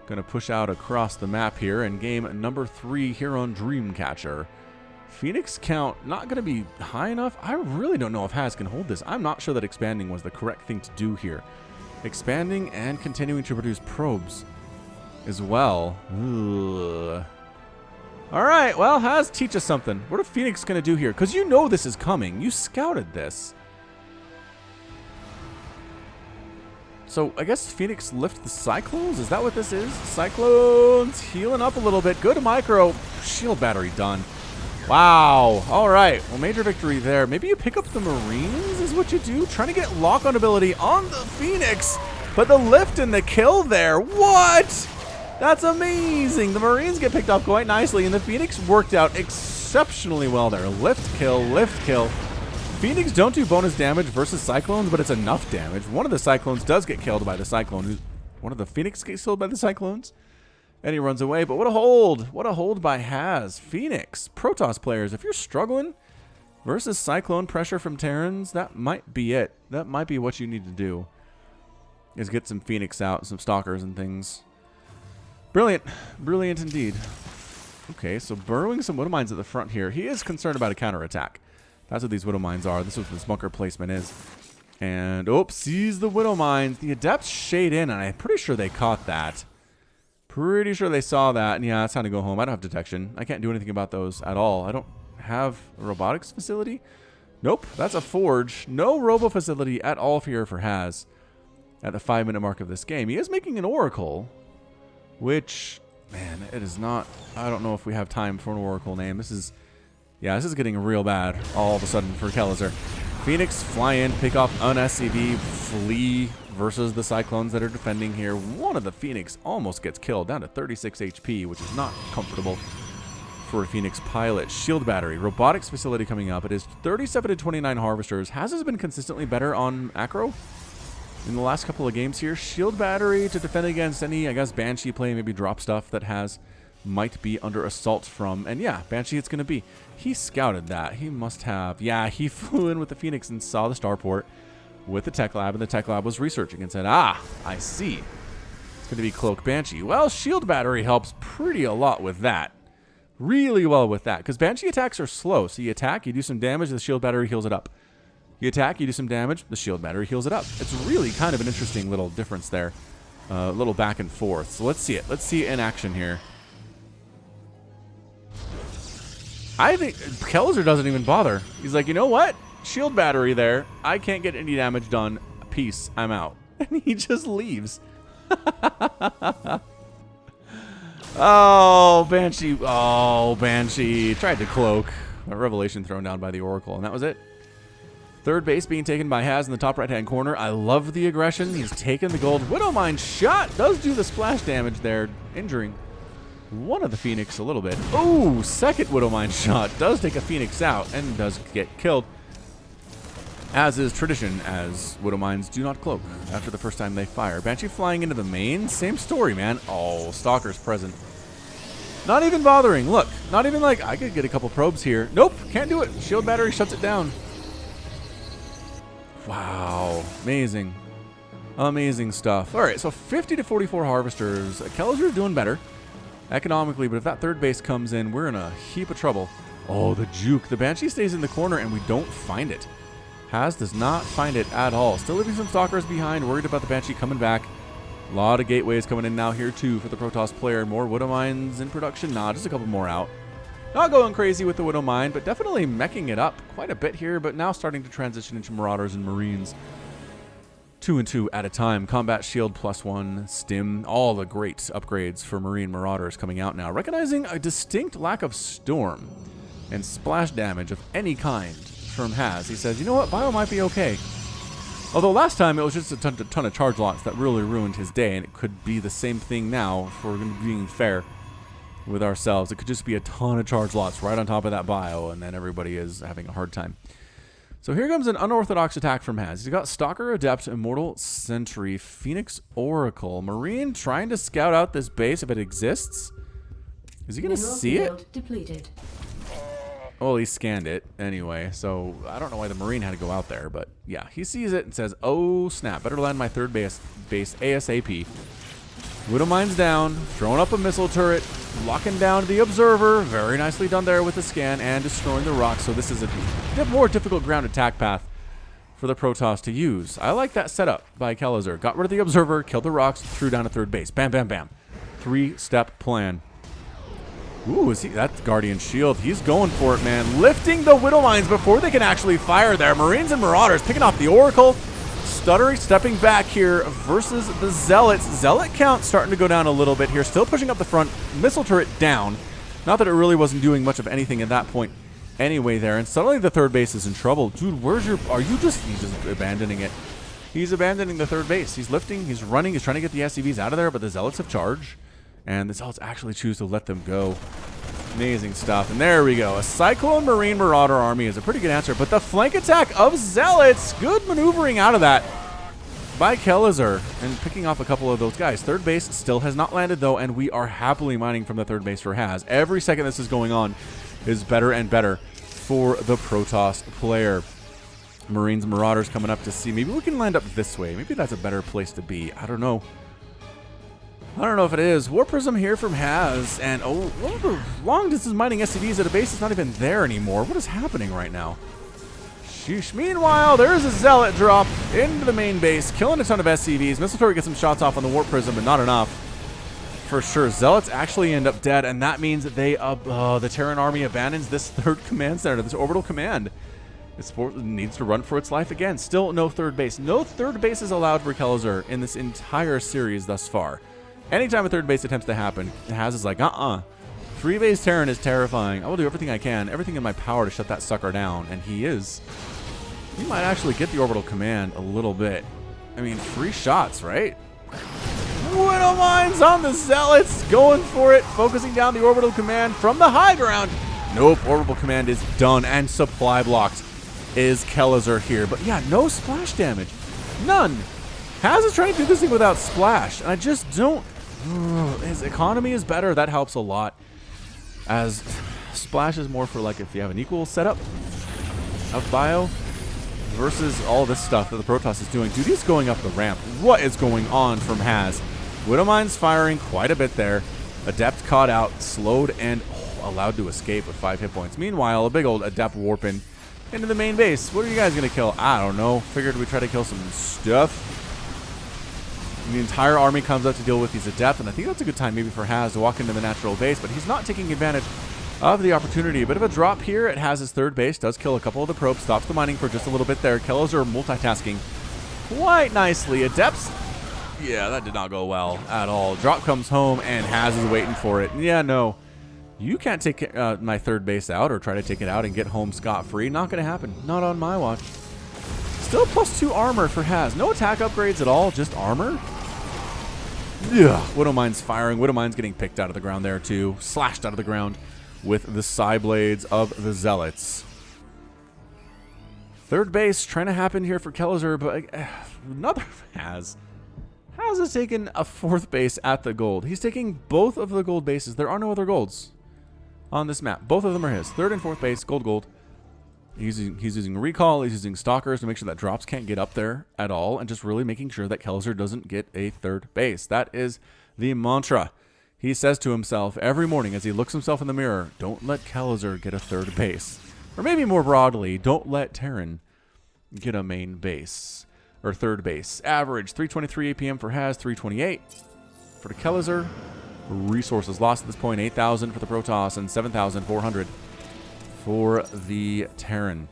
Going to push out across the map here in game number 3 here on Dreamcatcher. Phoenix count not going to be high enough. I really don't know if Haz can hold this. I'm not sure that expanding was the correct thing to do here. Expanding and continuing to produce probes as well. Ugh. All right, well, Haz, teach us something. What are Phoenix going to do here? Because you know this is coming. You scouted this. So I guess Phoenix lift the Cyclones? Is that what this is? Cyclones healing up a little bit. Good Micro. Shield battery done. Wow. All right. Well, major victory there. Maybe you pick up the Marines is what you do. Trying to get lock-on ability on the Phoenix. But the lift and the kill there. What? That's amazing. The Marines get picked up quite nicely, and the Phoenix worked out exceptionally well there. Lift, kill, lift, kill. Phoenix don't do bonus damage versus Cyclones, but it's enough damage. One of the Cyclones does get killed by the Cyclone. One of the Phoenix gets killed by the Cyclones, and he runs away. But what a hold. What a hold by Haz. Phoenix, Protoss players, if you're struggling versus Cyclone pressure from Terrans, that might be it. That might be what you need to do, is get some Phoenix out, some Stalkers and things. Brilliant. Brilliant indeed. Okay, so burrowing some Widow Mines at the front here. He is concerned about a counterattack. That's what these Widow Mines are. This is what this bunker placement is. And, oops, sees the Widow Mines. The Adepts shade in, and I'm pretty sure they caught that. Pretty sure they saw that. And yeah, it's time to go home. I don't have detection. I can't do anything about those at all. I don't have a robotics facility. Nope, that's a forge. No robo facility at all here for Haz at the 5-minute mark of this game. He is making an Oracle, which, man, it is not. I don't know if we have time for an Oracle name. This is, yeah, this is getting real bad all of a sudden for Kelazhur. Phoenix fly in, pick off an SCV, flee versus the Cyclones that are defending here. One of the Phoenix almost gets killed, down to 36 HP, which is not comfortable for a Phoenix pilot. Shield battery, robotics facility coming up. It is 37 to 29 harvesters. Haz been consistently better on Acro in the last couple of games here. Shield battery to defend against any, I guess, Banshee play, maybe drop stuff that has might be under assault from. And yeah, Banshee it's going to be. He scouted that. He must have. Yeah, he flew in with the Phoenix and saw the starport with the tech lab, and the tech lab was researching and said, ah, I see. It's going to be Cloak Banshee. Well, shield battery helps pretty a lot with that. Really well with that, because Banshee attacks are slow. So you attack, you do some damage, the shield battery heals it up. You attack, you do some damage, the shield battery heals it up. It's really kind of an interesting little difference there. A little back and forth. So let's see it. Let's see it in action here. I think Kelazhur doesn't even bother. He's like, you know what? Shield battery there. I can't get any damage done. Peace. I'm out. And he just leaves. Oh, Banshee. Oh, Banshee. Tried to cloak. A revelation thrown down by the Oracle. And that was it. Third base being taken by Haz in the top right-hand corner. I love the aggression. He's taken the gold. Widowmine shot does do the splash damage there, injuring one of the Phoenix a little bit. Oh, second Widowmine shot does take a Phoenix out and does get killed. As is tradition, as Widowmines do not cloak after the first time they fire. Banshee flying into the main. Same story, man. Oh, Stalker's present. Not even bothering. Look, not even like, I could get a couple probes here. Nope, can't do it. Shield battery shuts it down. Wow, amazing. Amazing stuff. All right, so 50 to 44 harvesters. Kelazhur doing better economically, but if that third base comes in, we're in a heap of trouble. Oh, the juke. The Banshee stays in the corner, and we don't find it. Haz does not find it at all. Still leaving some Stalkers behind, worried about the Banshee coming back. A lot of gateways coming in now here, too, for the Protoss player. More Widowmines in production. Nah, just a couple more out. Not going crazy with the Widowmine, but definitely meching it up quite a bit here, but now starting to transition into Marauders and Marines. 2 and 2 at a time. Combat Shield +1, Stim, all the great upgrades for Marine Marauders coming out now. Recognizing a distinct lack of Storm and splash damage of any kind from Haz. He says, you know what, Bio might be okay. Although last time it was just a ton of charge lots that really ruined his day, and it could be the same thing now if we're being fair with ourselves. It could just be a ton of charge lots right on top of that bio, and then everybody is having a hard time. So here comes an unorthodox attack from Haz. He's got Stalker, Adept, Immortal, Sentry, Phoenix, Oracle. Marine trying to scout out this base if it exists. Is he going to see it? Depleted. Well, he scanned it anyway, so I don't know why the Marine had to go out there, but yeah, he sees it and says, oh snap, better land my third base ASAP. Widowmine's down, throwing up a missile turret, locking down the Observer. Very nicely done there with the scan and destroying the rocks. So this is a more difficult ground attack path for the Protoss to use. I like that setup by Kelazhur. Got rid of the Observer, killed the rocks, threw down a third base. Bam, bam, bam. 3-step plan. Ooh, is he that Guardian Shield? He's going for it, man. Lifting the Widowmines before they can actually fire there. Marines and Marauders picking off the Oracle. Stuttering, stepping back here versus the Zealots. Zealot count starting to go down a little bit here. Still pushing up the front. Missile turret down. Not that it really wasn't doing much of anything at that point anyway there. And suddenly the third base is in trouble. Dude, where's your... He's just abandoning it. He's abandoning the third base. He's lifting. He's running. He's trying to get the SCVs out of there, but the Zealots have charged. And the Zealots actually choose to let them go. Amazing stuff. And there we go. A Cyclone Marine Marauder army is a pretty good answer. But the flank attack of Zealots, good maneuvering out of that by Kelazhur and picking off a couple of those guys. Third base still has not landed, though, and we are happily mining from the third base for Haz. Every second this is going on is better and better for the Protoss player. Marines, Marauders coming up to see. Maybe we can land up this way. Maybe that's a better place to be. I don't know. I don't know if it is. War Prism here from Haz, and oh, one of the long distance mining SCVs at a base is not even there anymore. What is happening right now? Sheesh. Meanwhile, there is a Zealot drop into the main base, killing a ton of SCVs. Missile turret gets some shots off on the War Prism, but not enough. For sure, Zealots actually end up dead, and that means that they, the Terran army abandons this third command center, this orbital command. It needs to run for its life again. Still no third base. No third base is allowed for Kelazhur in this entire series thus far. Anytime a third base attempts to happen, Haz is like, 3-base Terran is terrifying. I will do everything I can, everything in my power to shut that sucker down. And he is. He might actually get the orbital command a little bit. I mean, 3 shots, right? Widowmines on the Zealots, going for it, focusing down the orbital command from the high ground. Nope, orbital command is done, and supply blocked is Kelazhur here. But yeah, no splash damage. None. Haz is trying to do this thing without splash, and I just don't His economy is better. That helps a lot. As Splash is more for like if you have an equal setup of bio versus all this stuff that the Protoss is doing. Dude, he's going up the ramp. What is going on from Haz? Widowmine's firing quite a bit there. Adept caught out, slowed, and allowed to escape with 5 hit points. Meanwhile, a big old Adept warping into the main base. What are you guys going to kill? I don't know. Figured we'd try to kill some stuff. The entire army comes out to deal with these Adept, and I think that's a good time maybe for Haz to walk into the natural base, but he's not taking advantage of the opportunity. A bit of a drop here. It has his third base, does kill a couple of the probes, stops the mining for just a little bit there. Kelazhur multitasking quite nicely. Adepts, yeah, that did not go well at all. Drop comes home, and Haz is waiting for it. Yeah, no. You can't take my third base out or try to take it out and get home scot-free. Not going to happen. Not on my watch. Still +2 armor for Haz. No attack upgrades at all, just armor. Yeah, Widowmine's firing. Widowmine's getting picked out of the ground there too. Slashed out of the ground with the Psy Blades of the Zealots. Third base trying to happen here for Kelazhur, but another Haz has taken a fourth base at the gold. He's taking both of the gold bases. There are no other golds on this map. Both of them are his. Third and fourth base, gold. He's using recall, he's using stalkers to make sure that drops can't get up there at all, and just really making sure that Kelazhur doesn't get a third base. That is the mantra he says to himself every morning as he looks himself in the mirror. Don't let Kelazhur get a third base. Or maybe more broadly, don't let Terran get a main base. Or third base. Average 323 APM for Haz, 328 for the Kelazhur. Resources lost at this point, 8,000 for the Protoss and 7,400 for the Terran.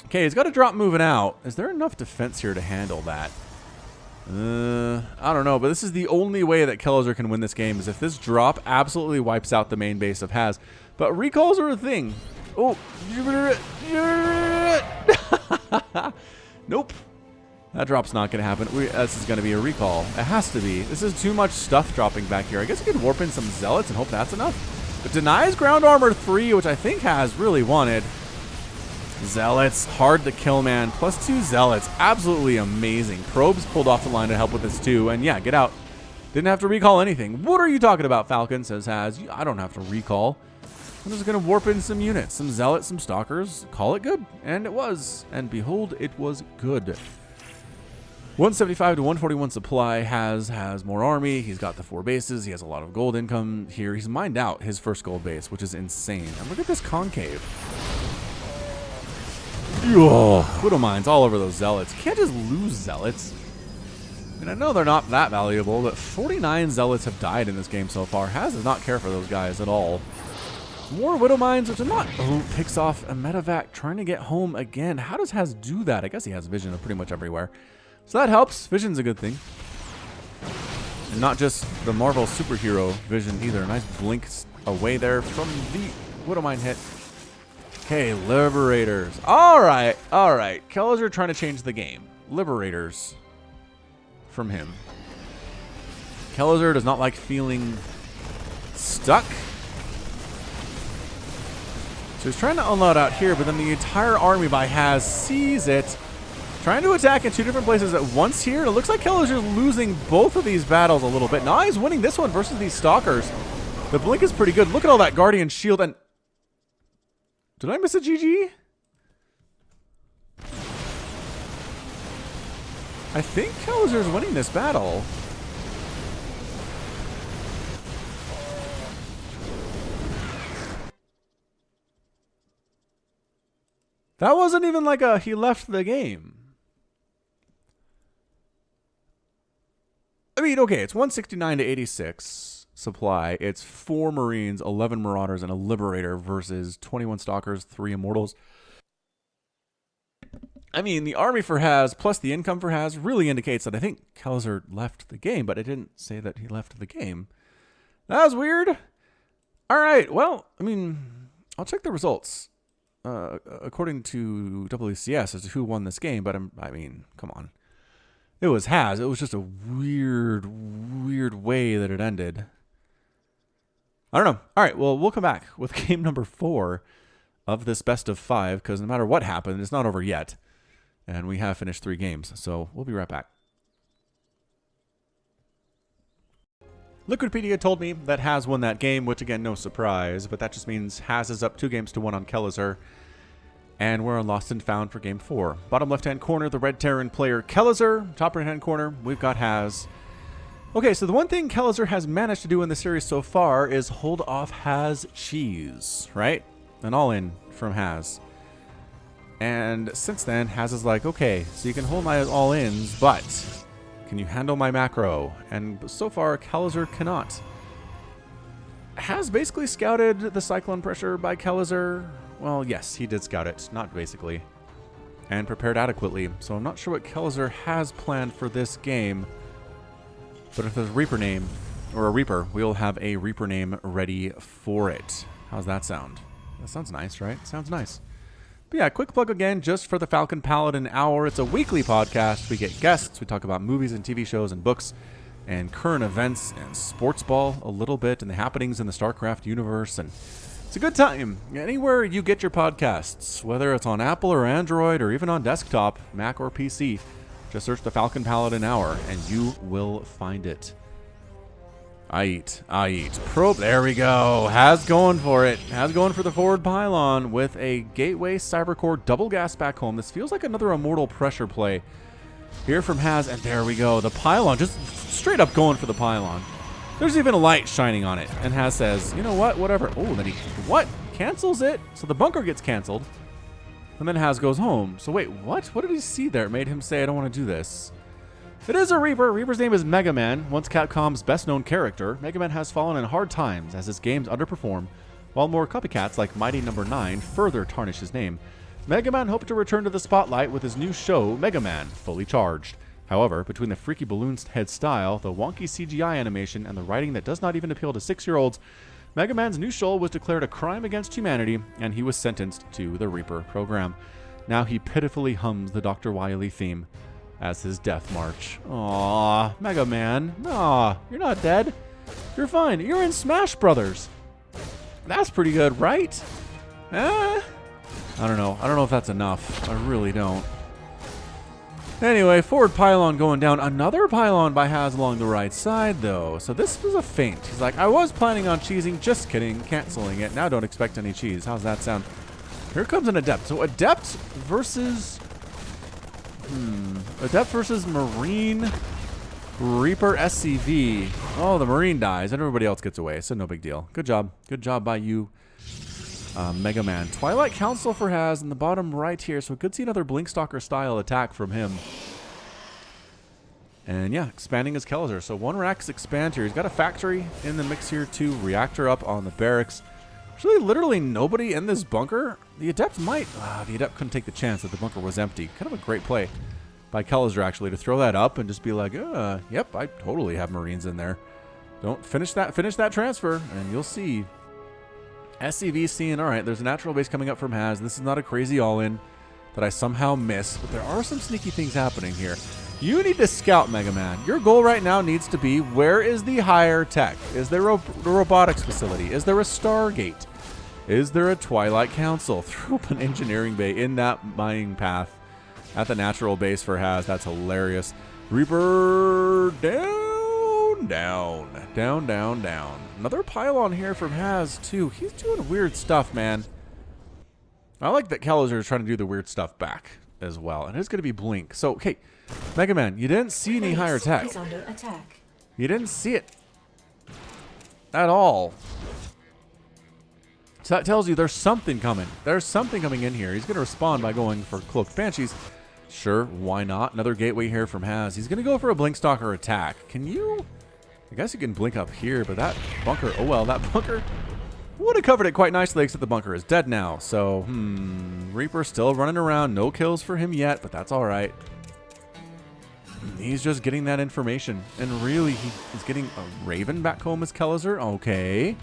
Okay, he's got a drop moving out. Is there enough defense here to handle that? I don't know, but this is the only way that Kelazhur can win this game, is if this drop absolutely wipes out the main base of Haz. But recalls are a thing. Oh. Nope. That drop's not going to happen. This is going to be a recall. It has to be. This is too much stuff dropping back here. I guess you could warp in some Zealots and hope that's enough. But denies ground armor 3, which I think Haz really wanted. Zealots, hard to kill, man. +2 Zealots, absolutely amazing. Probes pulled off the line to help with this too. And yeah, get out. Didn't have to recall anything. What are you talking about, Falcon, says Haz. I don't have to recall. I'm just going to warp in some units, some Zealots, some Stalkers. Call it good. And it was. And behold, it was good. 175 to 141 supply. Has more army. He's got the 4 bases. He has a lot of gold income here. He's mined out his first gold base, which is insane. And look at this concave. Widowmines all over those Zealots. You can't just lose Zealots. I mean, I know they're not that valuable, but 49 Zealots have died in this game so far. Haz does not care for those guys at all. More Widowmines, which are not... Oh, picks off a medevac trying to get home again. How does Haz do that? I guess he has vision of pretty much everywhere. So that helps. Vision's a good thing. And not just the Marvel superhero vision either. A nice blink away there from the Widowmine hit. Okay, Liberators. Alright, alright. Kelazhur trying to change the game. Liberators from him. Kelazhur does not like feeling stuck. So he's trying to unload out here, but then the entire army by Haz sees it. Trying to attack in 2 different places at once here. And it looks like Kelazhur's losing both of these battles a little bit. Now he's winning this one versus these Stalkers. The blink is pretty good. Look at all that Guardian shield. And did I miss a GG? I think Kelazhur's winning this battle. That wasn't even like a he left the game. I mean, okay, it's 169 to 86 supply. It's 4 Marines, 11 Marauders, and a Liberator versus 21 Stalkers, 3 Immortals. I mean, the army for Haz plus the income for Haz really indicates that I think Kelazhur left the game, but it didn't say that he left the game. That was weird. All right, well, I mean, I'll check the results. According to WCS as to who won this game, but I mean, come on. It was Haz. It was just a weird way that it ended. I don't know. All right, well, we'll come back with game number 4 of this best of 5, because no matter what happened, it's not over yet. And we have finished 3 games, so we'll be right back. Liquipedia told me that Haz won that game, which again, no surprise, but that just means Haz is up 2-1 on Kelazhur, and we're on Lost and Found for Game 4. Bottom left-hand corner, the Red Terran player Kelazhur. Top right-hand corner, we've got Haz. Okay, so the one thing Kelazhur has managed to do in the series so far is hold off Haz cheese, right? An all-in from Haz. And since then, Haz is like, okay, so you can hold my all-ins, but can you handle my macro? And so far, Kelazhur cannot. Haz basically scouted the Cyclone pressure by Kelazhur. Well, yes, he did scout it, not basically. And prepared adequately, so I'm not sure what Kelazhur has planned for this game. But if there's a Reaper name, or a Reaper, we'll have a Reaper name ready for it. How's that sound? That sounds nice, right? Sounds nice. But yeah, quick plug again, just for the Falcon Paladin Hour. It's a weekly podcast. We get guests. We talk about movies and TV shows and books and current events and sports ball a little bit and the happenings in the StarCraft universe. And it's a good time. Anywhere you get your podcasts, whether it's on Apple or Android or even on desktop, Mac or PC, just search the Falcon Paladin Hour and you will find it. I eat. Probe. There we go. Haz going for it. Haz going for the forward pylon with a Gateway Cybercore double gas back home. This feels like another Immortal pressure play here from Haz. And there we go. The pylon, just straight up going for the pylon. There's even a light shining on it. And Haz says, you know what? Whatever. Oh, then he, what? Cancels it. So the bunker gets canceled. And then Haz goes home. So wait, what? What did he see there? It made him say, I don't want to do this. It is a Reaper. Reaper's name is Mega Man, once Capcom's best-known character. Mega Man has fallen in hard times as his games underperform, while more copycats like Mighty No. 9 further tarnish his name. Mega Man hoped to return to the spotlight with his new show, Mega Man, Fully Charged. However, between the freaky balloon head style, the wonky CGI animation, and the writing that does not even appeal to 6-year-olds, Mega Man's new show was declared a crime against humanity, and he was sentenced to the Reaper program. Now he pitifully hums the Dr. Wily theme as his death march. Aww, Mega Man. Aw, you're not dead. You're fine. You're in Smash Brothers. That's pretty good, right? I don't know. I don't know if that's enough. I really don't. Anyway, forward pylon going down. Another pylon by Haz along the right side, though. So this was a feint. He's like, I was planning on cheesing. Just kidding. Canceling it. Now don't expect any cheese. How's that sound? Here comes an Adept. So Adept versus... Adept versus Marine Reaper SCV. Oh, the Marine dies and everybody else gets away, so no big deal. Good job. Good job by you, Mega Man. Twilight Council for Haz in the bottom right here, so we could see another Blinkstalker style attack from him. And yeah, expanding his Kelazhur. So one rack's expand here. He's got a factory in the mix here too. Reactor up on the barracks. Actually, literally nobody in this bunker. The Adept might... the Adept couldn't take the chance that the bunker was empty. Kind of a great play by Kelazhur, actually, to throw that up and just be like, yep, I totally have Marines in there. Don't finish that transfer, and you'll see. SCV seeing, all right, there's a natural base coming up from Haz. This is not a crazy all-in that I somehow missed, but there are some sneaky things happening here. You need to scout, Mega Man. Your goal right now needs to be, where is the higher tech? Is there a robotics facility? Is there a Stargate? Is there a Twilight Council? Throw up an engineering bay in that mining path at the natural base for Haz. That's hilarious. Reaper down, down, down, down, down. Another pylon here from Haz, too. He's doing weird stuff, man. I like that Kelazhur is trying to do the weird stuff back as well. And it's going to be Blink. So, okay, Mega Man, you didn't see any higher tech. Is under attack. You didn't see it at all. So that tells you there's something coming. There's something coming in here. He's going to respond by going for Cloaked Banshees. Sure, why not? Another gateway here from Haz. He's going to go for a Blinkstalker attack. Can you... I guess you can blink up here, but that bunker... Oh, well, that bunker would have covered it quite nicely, except the bunker is dead now. So, Reaper still running around. No kills for him yet, but that's all right. He's just getting that information. And really, he's getting a Raven back home as Kelazhur. Okay.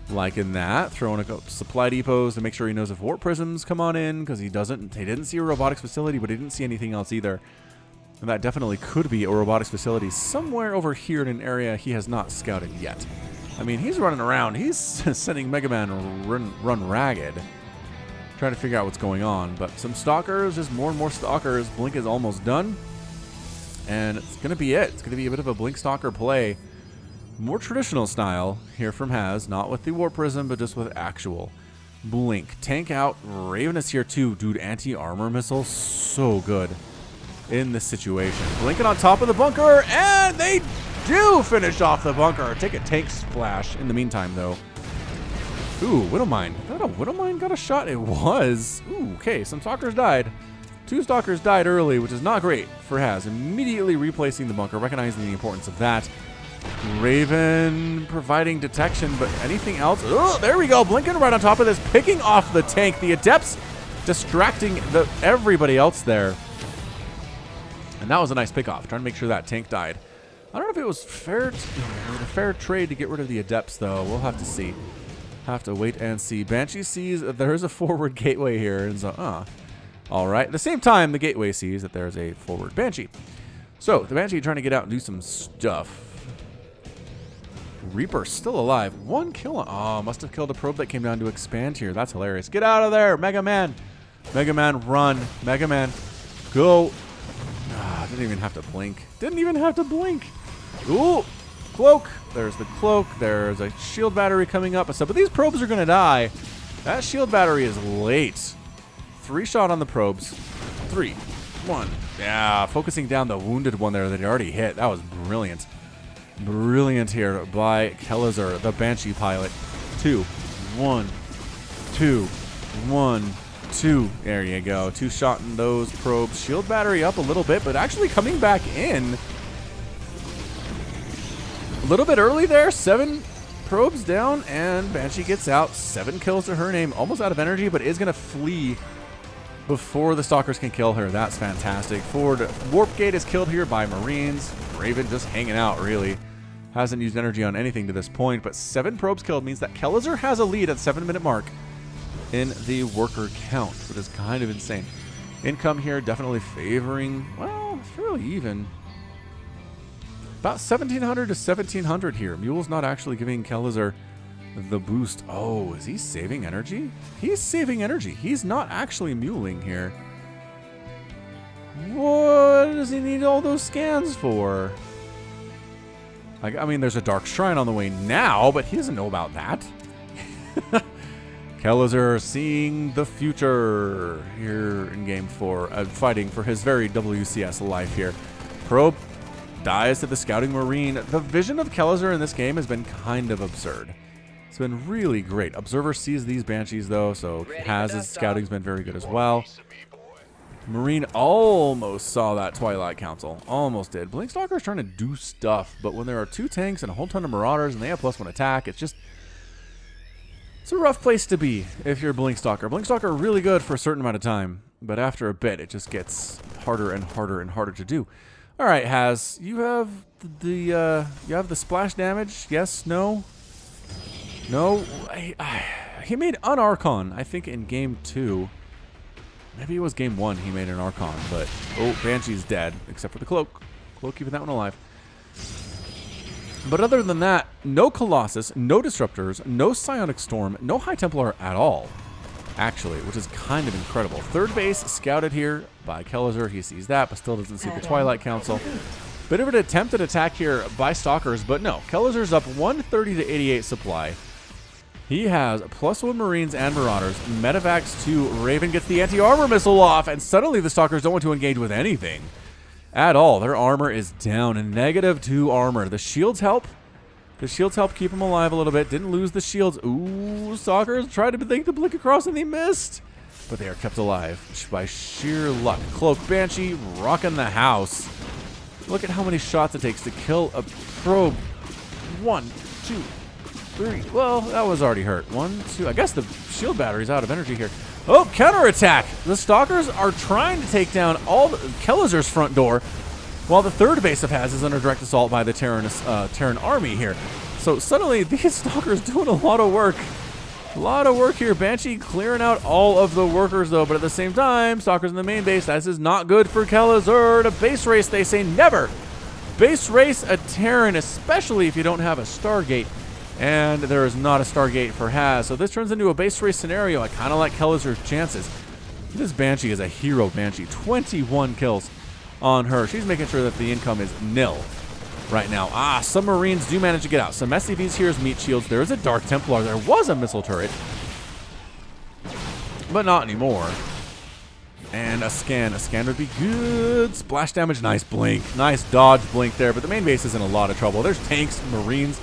Liking that. Throwing a supply depots to make sure he knows if warp prisms come on in, because he didn't see a robotics facility, but he didn't see anything else either. And that definitely could be a robotics facility somewhere over here in an area he has not scouted yet. I mean, he's running around. He's sending Mega Man run ragged, trying to figure out what's going on. But some stalkers, just more and more stalkers. Blink is almost done. And it's going to be it. It's going to be a bit of a Blinkstalker play More traditional style here from Haz, not with the Warp Prism, but just with actual blink. Tank out. Raven is here too. Dude, anti-armor missile, so good in this situation. Blinking on top of the bunker, and they do finish off the bunker. Take a tank splash in the meantime, though. Ooh, Widowmine. I thought a Widowmine got a shot. It was. Ooh, okay, some stalkers died. 2 stalkers died early, which is not great for Haz. Immediately replacing the bunker, recognizing the importance of that. Raven providing detection, but anything else? Oh, there we go. Blinking right on top of this, picking off the tank. The Adepts distracting everybody else there. And that was a nice pickoff, trying to make sure that tank died. I don't know if it was a fair trade to get rid of the Adepts, though. We'll have to see. Have to wait and see. Banshee sees there's a forward gateway here, and so, all right. At the same time, the gateway sees that there's a forward Banshee. So the Banshee trying to get out and do some stuff. Reaper still alive. 1 kill. Oh, must have killed a probe that came down to expand here. That's hilarious. Get out of there, Mega Man. Mega Man, run. Mega Man, go. Didn't even have to blink. Didn't even have to blink. Ooh, cloak. There's the cloak. There's a shield battery coming up and stuff. But these probes are going to die. That shield battery is late. 3 shot on the probes. 3, 1. Yeah, focusing down the wounded one there that he already hit. That was brilliant. Brilliant here by Kelazhur, the Banshee pilot. 2, 1, 2, 1, 2. There you go. 2 shot in those probes. Shield battery up a little bit, but actually coming back in a little bit early there. 7 probes down, and Banshee gets out. 7 kills to her name. Almost out of energy, but is going to flee before the stalkers can kill her. That's fantastic. Forward warp gate is killed here by Marines. Raven just hanging out, really. Hasn't used energy on anything to this point, but 7 probes killed means that Kelazhur has a lead at the 7-minute mark in the worker count, which is kind of insane. Income here definitely favoring, well, fairly even. About 1,700 to 1,700 here. Mule's not actually giving Kelazhur the boost. Oh, is he saving energy? He's saving energy. He's not actually muling here. What does he need all those scans for? I mean, there's a Dark Shrine on the way now, but he doesn't know about that. Kelazhur seeing the future here in Game 4, fighting for his very WCS life here. Probe dies to the Scouting Marine. The vision of Kelazhur in this game has been kind of absurd. It's been really great. Observer sees these Banshees, though, so his scouting's been very good as well. Marine almost saw that Twilight Council. Almost did. Blinkstalker's trying to do stuff, but when there are 2 tanks and a whole ton of Marauders and they have +1 attack, it's just... it's a rough place to be if you're Blinkstalker. Blinkstalker really good for a certain amount of time, but after a bit, it just gets harder and harder and harder to do. All right, Haz, you have the splash damage. Yes, no, no. He made an Archon, I think, in Game 2. Maybe it was Game 1 he made an Archon, but oh, Banshee's dead, except for the cloak. Cloak keeping that one alive. But other than that, no Colossus, no Disruptors, no Psionic Storm, no High Templar at all, actually, which is kind of incredible. Third base scouted here by Kelazhur. He sees that, but still doesn't see the Twilight Council. Bit of an attempted attack here by Stalkers, but no. Kelazhur's up 130 to 88 supply. He has +1 Marines and Marauders. Medivacs 2. Raven gets the anti-armor missile off, and suddenly the Stalkers don't want to engage with anything at all. Their armor is down, and -2 armor. The shields help. The shields help keep them alive a little bit. Didn't lose the shields. Ooh, Stalkers tried to think to blink across, and they missed. But they are kept alive by sheer luck. Cloak Banshee rocking the house. Look at how many shots it takes to kill a probe. 1, 2, 3. Well, that was already hurt. 1, 2. I guess the shield battery's out of energy here. Oh, counterattack! The Stalkers are trying to take down all Kelazhur's front door, while the third base of Haz is under direct assault by the Terran army here. So suddenly, these Stalkers doing a lot of work. A lot of work here. Banshee clearing out all of the workers, though, but at the same time, Stalkers in the main base. This is not good for Kelazhur. To base race, they say never. Base race a Terran, especially if you don't have a Stargate. And there is not a Stargate for Haz. So this turns into a base race scenario. I kind of like Kelazhur's chances. This Banshee is a hero Banshee. 21 kills on her. She's making sure that the income is nil. right now. Ah, submarines do manage to get out. Some SCVs here as meat shields. There is a Dark Templar. There was a missile turret. But not anymore. And a scan. A scan would be good. Splash damage. Nice blink. Nice dodge blink there. But the main base is in a lot of trouble. There's tanks, marines,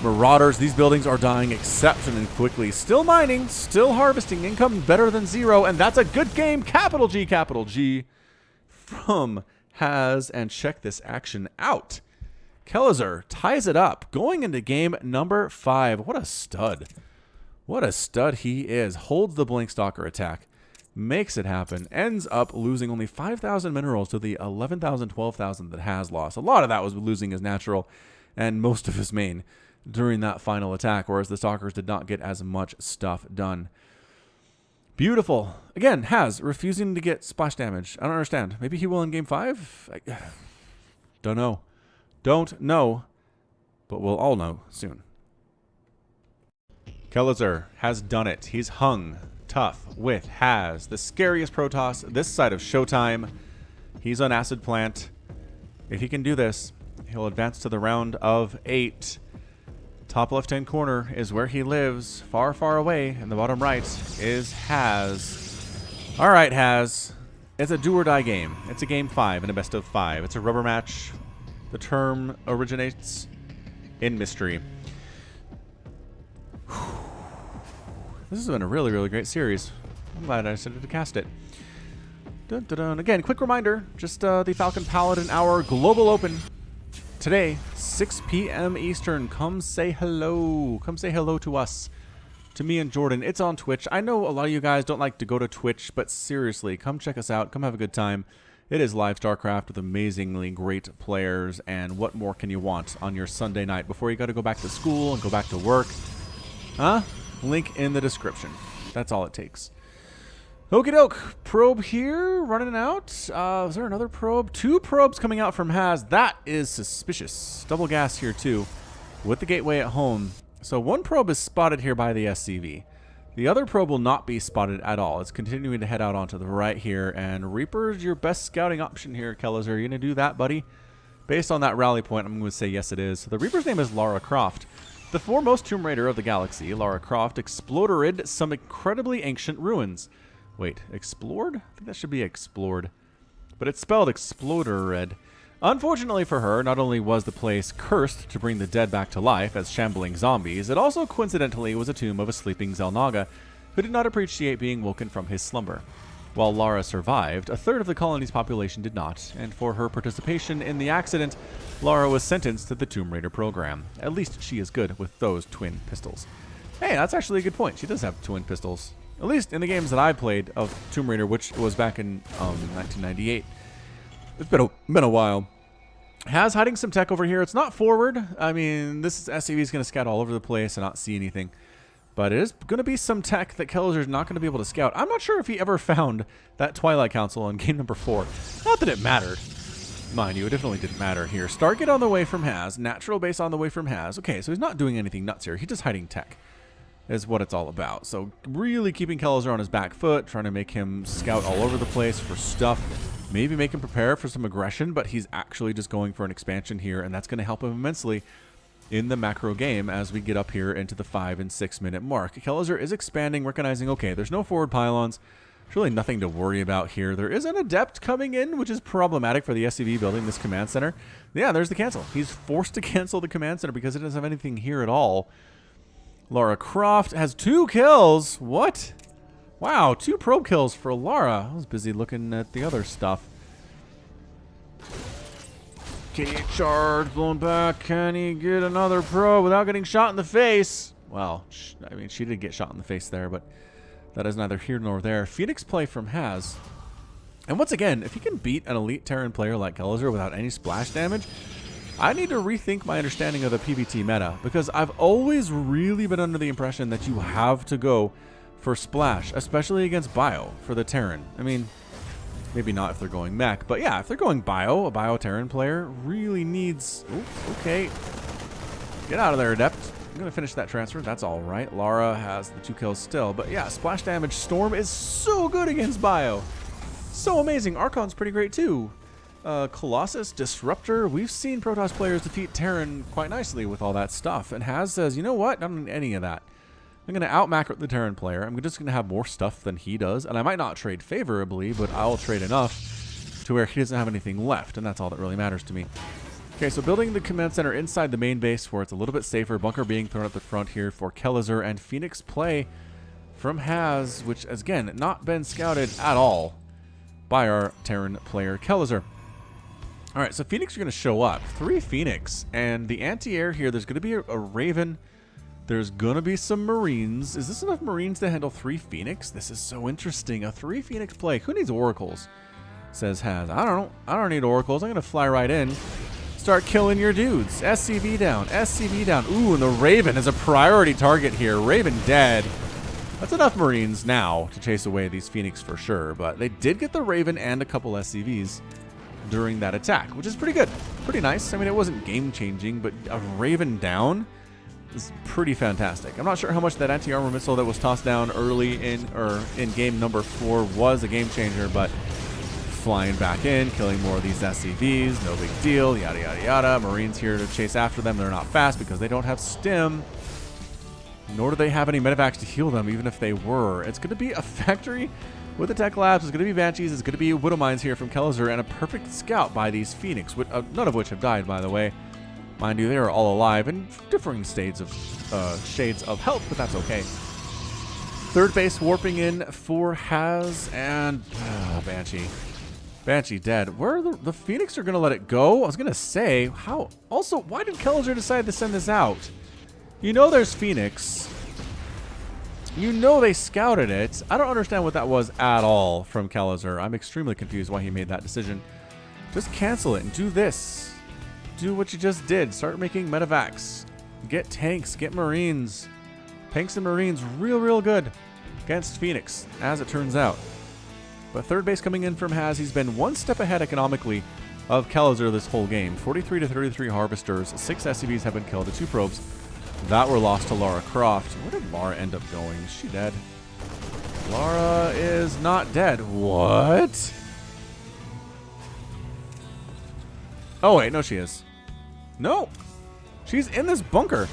marauders. These buildings are dying exceptionally quickly. Still mining. Still harvesting. Income better than 0. And that's a good game. Capital G from Has. And check this action out. Kelazhur ties it up. Going into game number 5. What a stud. What a stud he is. Holds the Blink Stalker attack. Makes it happen. Ends up losing only 5,000 minerals to the 11,000, 12,000 that Has lost. A lot of that was losing his natural and most of his main during that final attack, whereas the Stalkers did not get as much stuff done. Beautiful. Again, Has refusing to get splash damage. I don't understand. Maybe he will in game 5? Don't know. Don't know. But we'll all know soon. Kelazhur has done it. He's hung tough with Has, the scariest Protoss this side of Showtime. He's on Acid Plant. If he can do this, he'll advance to the round of 8. Top left-hand corner is where he lives. Far, far away in the bottom right is Has. All right, Has. It's a do-or-die game. It's a game 5 and a best of 5. It's a rubber match. The term originates in mystery. This has been a really, really great series. I'm glad I decided to cast it. Dun, dun, dun. Again, quick reminder, just the Falcon Paladin Hour Global Open. Today, 6 p.m. Eastern. Come say hello. Come say hello to us. To me and Jordan. It's on Twitch. I know a lot of you guys don't like to go to Twitch, but seriously, come check us out. Come have a good time. It is live StarCraft with amazingly great players, and what more can you want on your Sunday night before you got to go back to school and go back to work? Huh? Link in the description. That's all it takes. Okie doke. Probe here. Running out. Is there another probe? 2 probes coming out from Has. That is suspicious. Double gas here too. With the gateway at home. So 1 probe is spotted here by the SCV. The other probe will not be spotted at all. It's continuing to head out onto the right here. And Reaper's your best scouting option here, Kelazhur. Are you going to do that, buddy? Based on that rally point, I'm going to say yes, it is. The Reaper's name is Lara Croft. The foremost Tomb Raider of the galaxy, Lara Croft, explored some incredibly ancient ruins. Wait, explored? I think that should be explored. But it's spelled explodered. Unfortunately for her, not only was the place cursed to bring the dead back to life as shambling zombies, it also coincidentally was a tomb of a sleeping Xel'Naga who did not appreciate being woken from his slumber. While Lara survived, a third of the colony's population did not, and for her participation in the accident, Lara was sentenced to the Tomb Raider program. At least she is good with those twin pistols. Hey, that's actually a good point. She does have twin pistols. At least in the games that I played of Tomb Raider, which was back in 1998. It's been a while. Has hiding some tech over here. It's not forward. I mean, this SCV is going to scout all over the place and not see anything. But it is going to be some tech that Kelazhur is not going to be able to scout. I'm not sure if he ever found that Twilight Council in game number 4. Not that it mattered. Mind you, it definitely didn't matter here. Stargate on the way from Has. Natural base on the way from Has. Okay, so he's not doing anything nuts here. He's just hiding tech. Is what it's all about. So really keeping Kelazhur on his back foot. Trying to make him scout all over the place for stuff. Maybe make him prepare for some aggression. But he's actually just going for an expansion here. And that's going to help him immensely in the macro game as we get up here into the 5 and 6 minute mark. Kelazhur is expanding, recognizing, okay, there's no forward pylons. There's really nothing to worry about here. There is an adept coming in, which is problematic for the SCV building this command center. Yeah, there's the cancel. He's forced to cancel the command center because it doesn't have anything here at all. Lara Croft has 2 kills. What? Wow, 2 probe kills for Lara. I was busy looking at the other stuff. K charge blown back. Can he get another probe without getting shot in the face? Well, I mean, she did get shot in the face there, but that is neither here nor there. Phoenix play from Has. And once again, if he can beat an elite Terran player like Kelazhur without any splash damage, I need to rethink my understanding of the PvT meta, because I've always really been under the impression that you have to go for splash, especially against bio for the Terran. I mean, maybe not if they're going mech, but yeah, if they're going bio, a bio Terran player really needs... Ooh, okay. Get out of there, Adept. I'm going to finish that transfer. That's all right. Lara has the 2 kills still. But yeah, splash damage Storm is so good against bio. So amazing. Archon's pretty great too. Colossus, Disruptor. We've seen Protoss players defeat Terran quite nicely with all that stuff. And Haz says, you know what? I don't need any of that. I'm going to out-macro the Terran player. I'm just going to have more stuff than he does. And I might not trade favorably, but I'll trade enough to where he doesn't have anything left. And that's all that really matters to me. Okay, so building the command center inside the main base where it's a little bit safer. Bunker being thrown at the front here for Kelazhur, and Phoenix play from Haz, which has, again, not been scouted at all by our Terran player Kelazhur. All right, so Phoenix are going to show up. 3 Phoenix, and the anti-air here, there's going to be a Raven. There's going to be some Marines. Is this enough Marines to handle 3 Phoenix? This is so interesting. A 3 Phoenix play. Who needs Oracles? Says Haz. I don't know. I don't need Oracles. I'm going to fly right in. Start killing your dudes. SCV down. SCV down. Ooh, and the Raven is a priority target here. Raven dead. That's enough Marines now to chase away these Phoenix for sure, but they did get the Raven and a couple SCVs during that attack, which is pretty good. Pretty nice. I mean, it wasn't game-changing, but a Raven down is pretty fantastic. I'm not sure how much that anti-armor missile that was tossed down early in game number 4 was a game-changer, but flying back in, killing more of these SCVs, no big deal, yada, yada, yada. Marines here to chase after them. They're not fast because they don't have stim, nor do they have any medevacs to heal them, even if they were. It's going to be a factory with the tech labs. It's going to be Banshees. It's going to be Widow Mines here from Kelazhur, and a perfect scout by these Phoenix, none of which have died, by the way. Mind you, they are all alive in differing shades of health, but that's okay. Third base warping in for Haz and Banshee. Banshee dead. Where are the Phoenix are going to let it go? I was going to say, how? Also, why did Kelazhur decide to send this out? You know there's Phoenix. You know they scouted it. I don't understand what that was at all from Kelazhur. I'm extremely confused why he made that decision. Just cancel it and do this. Do what you just did. Start making medevacs. Get tanks. Get Marines. Tanks and Marines real good against Phoenix, as it turns out. But third base coming in from Haz. He's been one step ahead economically of Kelazhur this whole game. 43 to 33 harvesters. 6 SCVs have been killed. 2 probes that were lost to Lara Croft. Where did Lara end up going? Is she dead? Lara is not dead. What? Oh, wait. No, she is. No. She's in this bunker.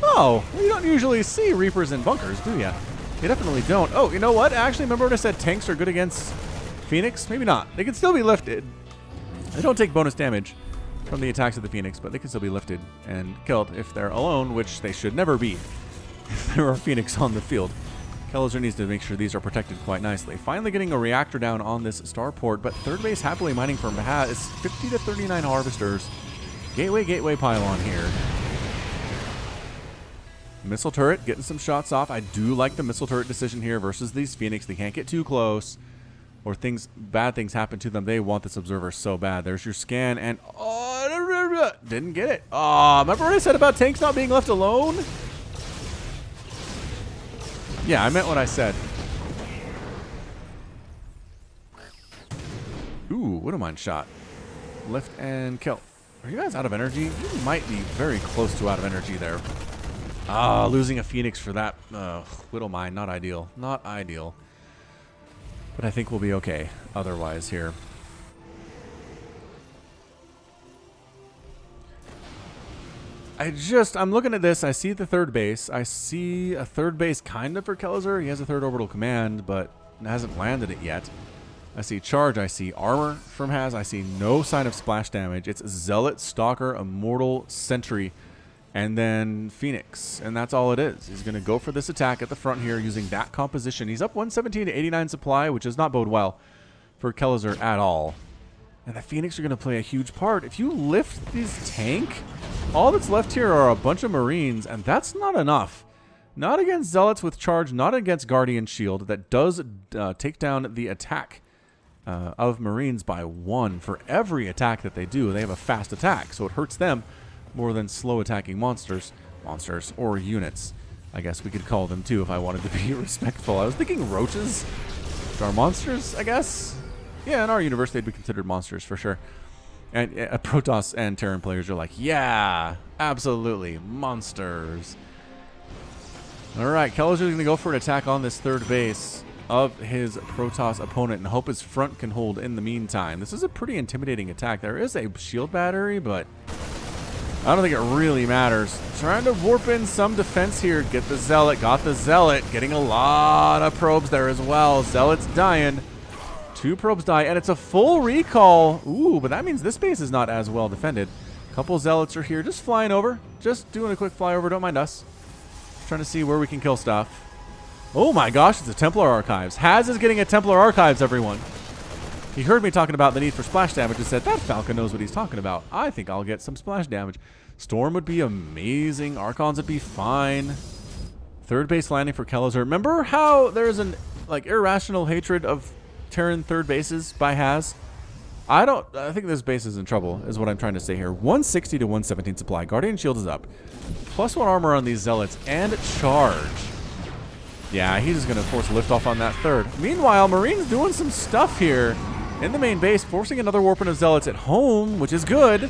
Oh, well, you don't usually see Reapers in bunkers, do you? You definitely don't. Oh, you know what? Actually, remember when I said tanks are good against Phoenix? Maybe not. They can still be lifted. They don't take bonus damage from the attacks of the Phoenix, but they can still be lifted and killed if they're alone, which they should never be if there are Phoenix on the field. Kelazhur needs to make sure these are protected quite nicely. Finally getting a reactor down on this starport, but third base happily mining from Haz. It's 50 to 39 harvesters. Gateway pylon here. Missile turret getting some shots off. I do like the missile turret decision here versus these Phoenix. They can't get too close or bad things happen to them. They want this observer so bad. There's your scan and didn't get it. Oh, remember what I said about tanks not being left alone? Yeah, I meant what I said. Ooh, Widow Mine shot. Lift and kill. Are you guys out of energy? You might be very close to out of energy there. Ah, losing a Phoenix for that Widow Mine, not ideal. Not ideal. But I think we'll be okay otherwise here. I'm looking at this. I see the third base. I see a third base kind of for Kelazhur. He has a third orbital command, but hasn't landed it yet. I see charge. I see armor from Haz. I see no sign of splash damage. It's Zealot, Stalker, Immortal, Sentry, and then Phoenix. And that's all it is. He's going to go for this attack at the front here using that composition. He's up 117 to 89 supply, which does not bode well for Kelazhur at all. And the Phoenix are going to play a huge part. If you lift this tank, all that's left here are a bunch of Marines, and that's not enough. Not against Zealots with charge, not against Guardian Shield. That does take down the attack of Marines by 1 for every attack that they do. They have a fast attack, so it hurts them more than slow attacking monsters or units. I guess we could call them too if I wanted to be respectful. I was thinking roaches are monsters, I guess. Yeah, in our universe they'd be considered monsters for sure. And Protoss and Terran players are like, yeah, absolutely, monsters. All right, Kelazhur's going to go for an attack on this third base. of his Protoss opponent and hope his front can hold in the meantime. This is a pretty intimidating attack. There is a shield battery, but I don't think it really matters. Trying to warp in some defense here. Get the Zealot. Got the Zealot. Getting a lot of probes there as well. Zealot's dying. 2 probes die, and it's a full recall. Ooh, but that means this base is not as well defended. A couple Zealots are here, just flying over. Just doing a quick flyover. Don't mind us. Trying to see where we can kill stuff. Oh my gosh, it's a Templar Archives. Haz is getting a Templar Archives, everyone. He heard me talking about the need for splash damage and said, that Falcon knows what he's talking about. I think I'll get some splash damage. Storm would be amazing. Archons would be fine. Third base landing for Kelazhur. Remember how there's an irrational hatred of Terran third bases by Haz? I think this base is in trouble, is what I'm trying to say here. 160 to 117 supply. Guardian Shield is up. +1 armor on these Zealots and charge. Yeah, he's just going to force liftoff on that third. Meanwhile, Marine's doing some stuff here in the main base, forcing another warping of Zealots at home, which is good.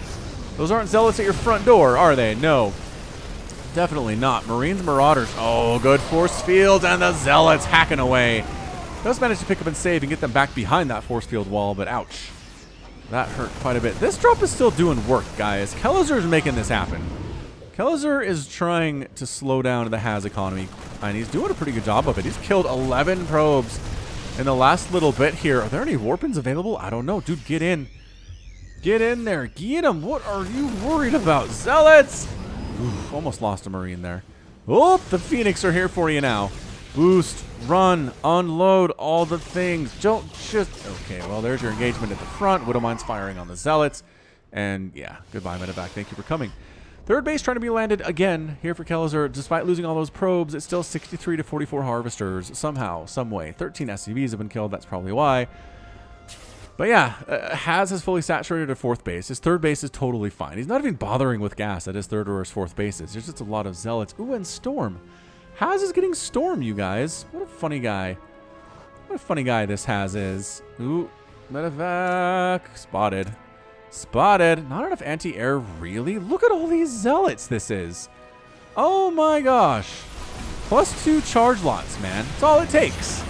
Those aren't Zealots at your front door, are they? No. Definitely not. Marines, Marauders. Oh, good force field, and the Zealots hacking away. Does manage to pick up and save and get them back behind that force field wall, but ouch. That hurt quite a bit. This drop is still doing work, guys. Kelazhur is making this happen. Kelazhur is trying to slow down the Haz economy, and he's doing a pretty good job of it. He's killed 11 probes in the last little bit here. Are there any warpins available? I don't know. Dude, get in. Get in there. Get him. What are you worried about? Zealots! Oof, almost lost a Marine there. Oh, the Phoenix are here for you now. Boost, run, unload, all the things. Don't just... Okay, well, there's your engagement at the front. Widowmine's firing on the Zealots. And, yeah, goodbye, Medevac. Thank you for coming. Third base trying to be landed again here for Kelazhur. Despite losing all those probes, it's still 63 to 44 harvesters. Somehow, some way. 13 SCVs have been killed. That's probably why. But yeah, Haz has fully saturated at fourth base. His third base is totally fine. He's not even bothering with gas at his third or his fourth bases. There's just a lot of Zealots. Ooh, and Storm. Haz is getting Storm, you guys. What a funny guy. What a funny guy this Haz is. Ooh, Medevac. Spotted. Spotted. Not enough anti-air, really? Look at all these Zealots this is. Oh my gosh. +2 charge lots, man. That's all it takes.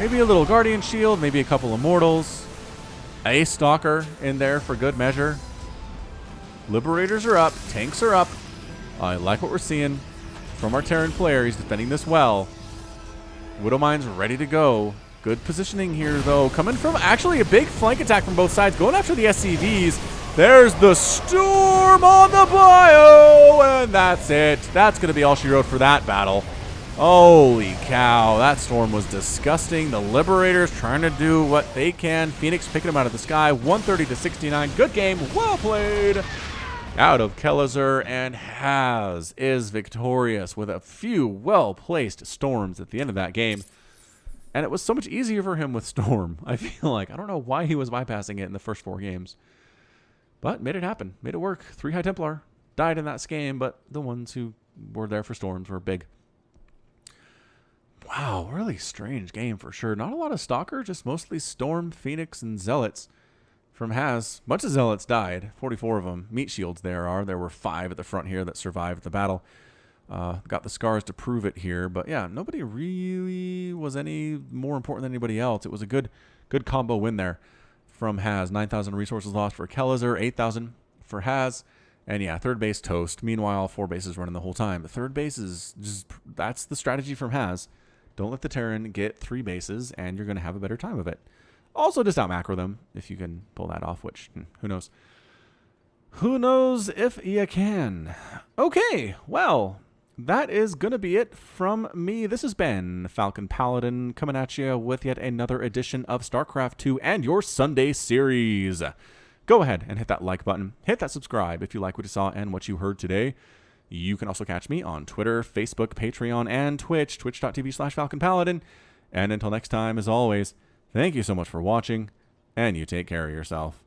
Maybe a little Guardian Shield, maybe a couple Immortals. A Stalker in there for good measure. Liberators are up. Tanks are up. I like what we're seeing from our Terran player. He's defending this well. Widowmine's ready to go. Good positioning here, though. Coming from actually a big flank attack from both sides. Going after the SCVs. There's the Storm on the bio. And that's it. That's going to be all she wrote for that battle. Holy cow. That Storm was disgusting. The Liberators trying to do what they can. Phoenix picking them out of the sky. 130 to 69. Good game. Well played. Out of Kelazhur, and Haz is victorious with a few well-placed Storms at the end of that game. And it was so much easier for him with Storm, I feel like. I don't know why he was bypassing it in the first 4 games. But made it happen. Made it work. 3 High Templar died in that game, but the ones who were there for Storms were big. Wow, really strange game for sure. Not a lot of Stalker, just mostly Storm, Phoenix, and Zealots from Haz. Bunch of Zealots died. 44 of them. Meat shields there are. There were 5 at the front here that survived the battle. Got the scars to prove it here. But yeah, nobody really was any more important than anybody else. It was a good combo win there from Haz. 9,000 resources lost for Kelazhur, 8,000 for Haz. And yeah, third base toast. Meanwhile, 4 bases running the whole time. The third base is just, that's the strategy from Haz. Don't let the Terran get 3 bases, and you're going to have a better time of it. Also, just out macro them if you can pull that off, which, who knows? Who knows if you can? Okay, well, that is going to be it from me. This has been Falcon Paladin coming at you with yet another edition of StarCraft 2 and your Sunday series. Go ahead and hit that like button. Hit that subscribe if you like what you saw and what you heard today. You can also catch me on Twitter, Facebook, Patreon, and Twitch, twitch.tv/FalconPaladin. And until next time, as always, thank you so much for watching, and you take care of yourself.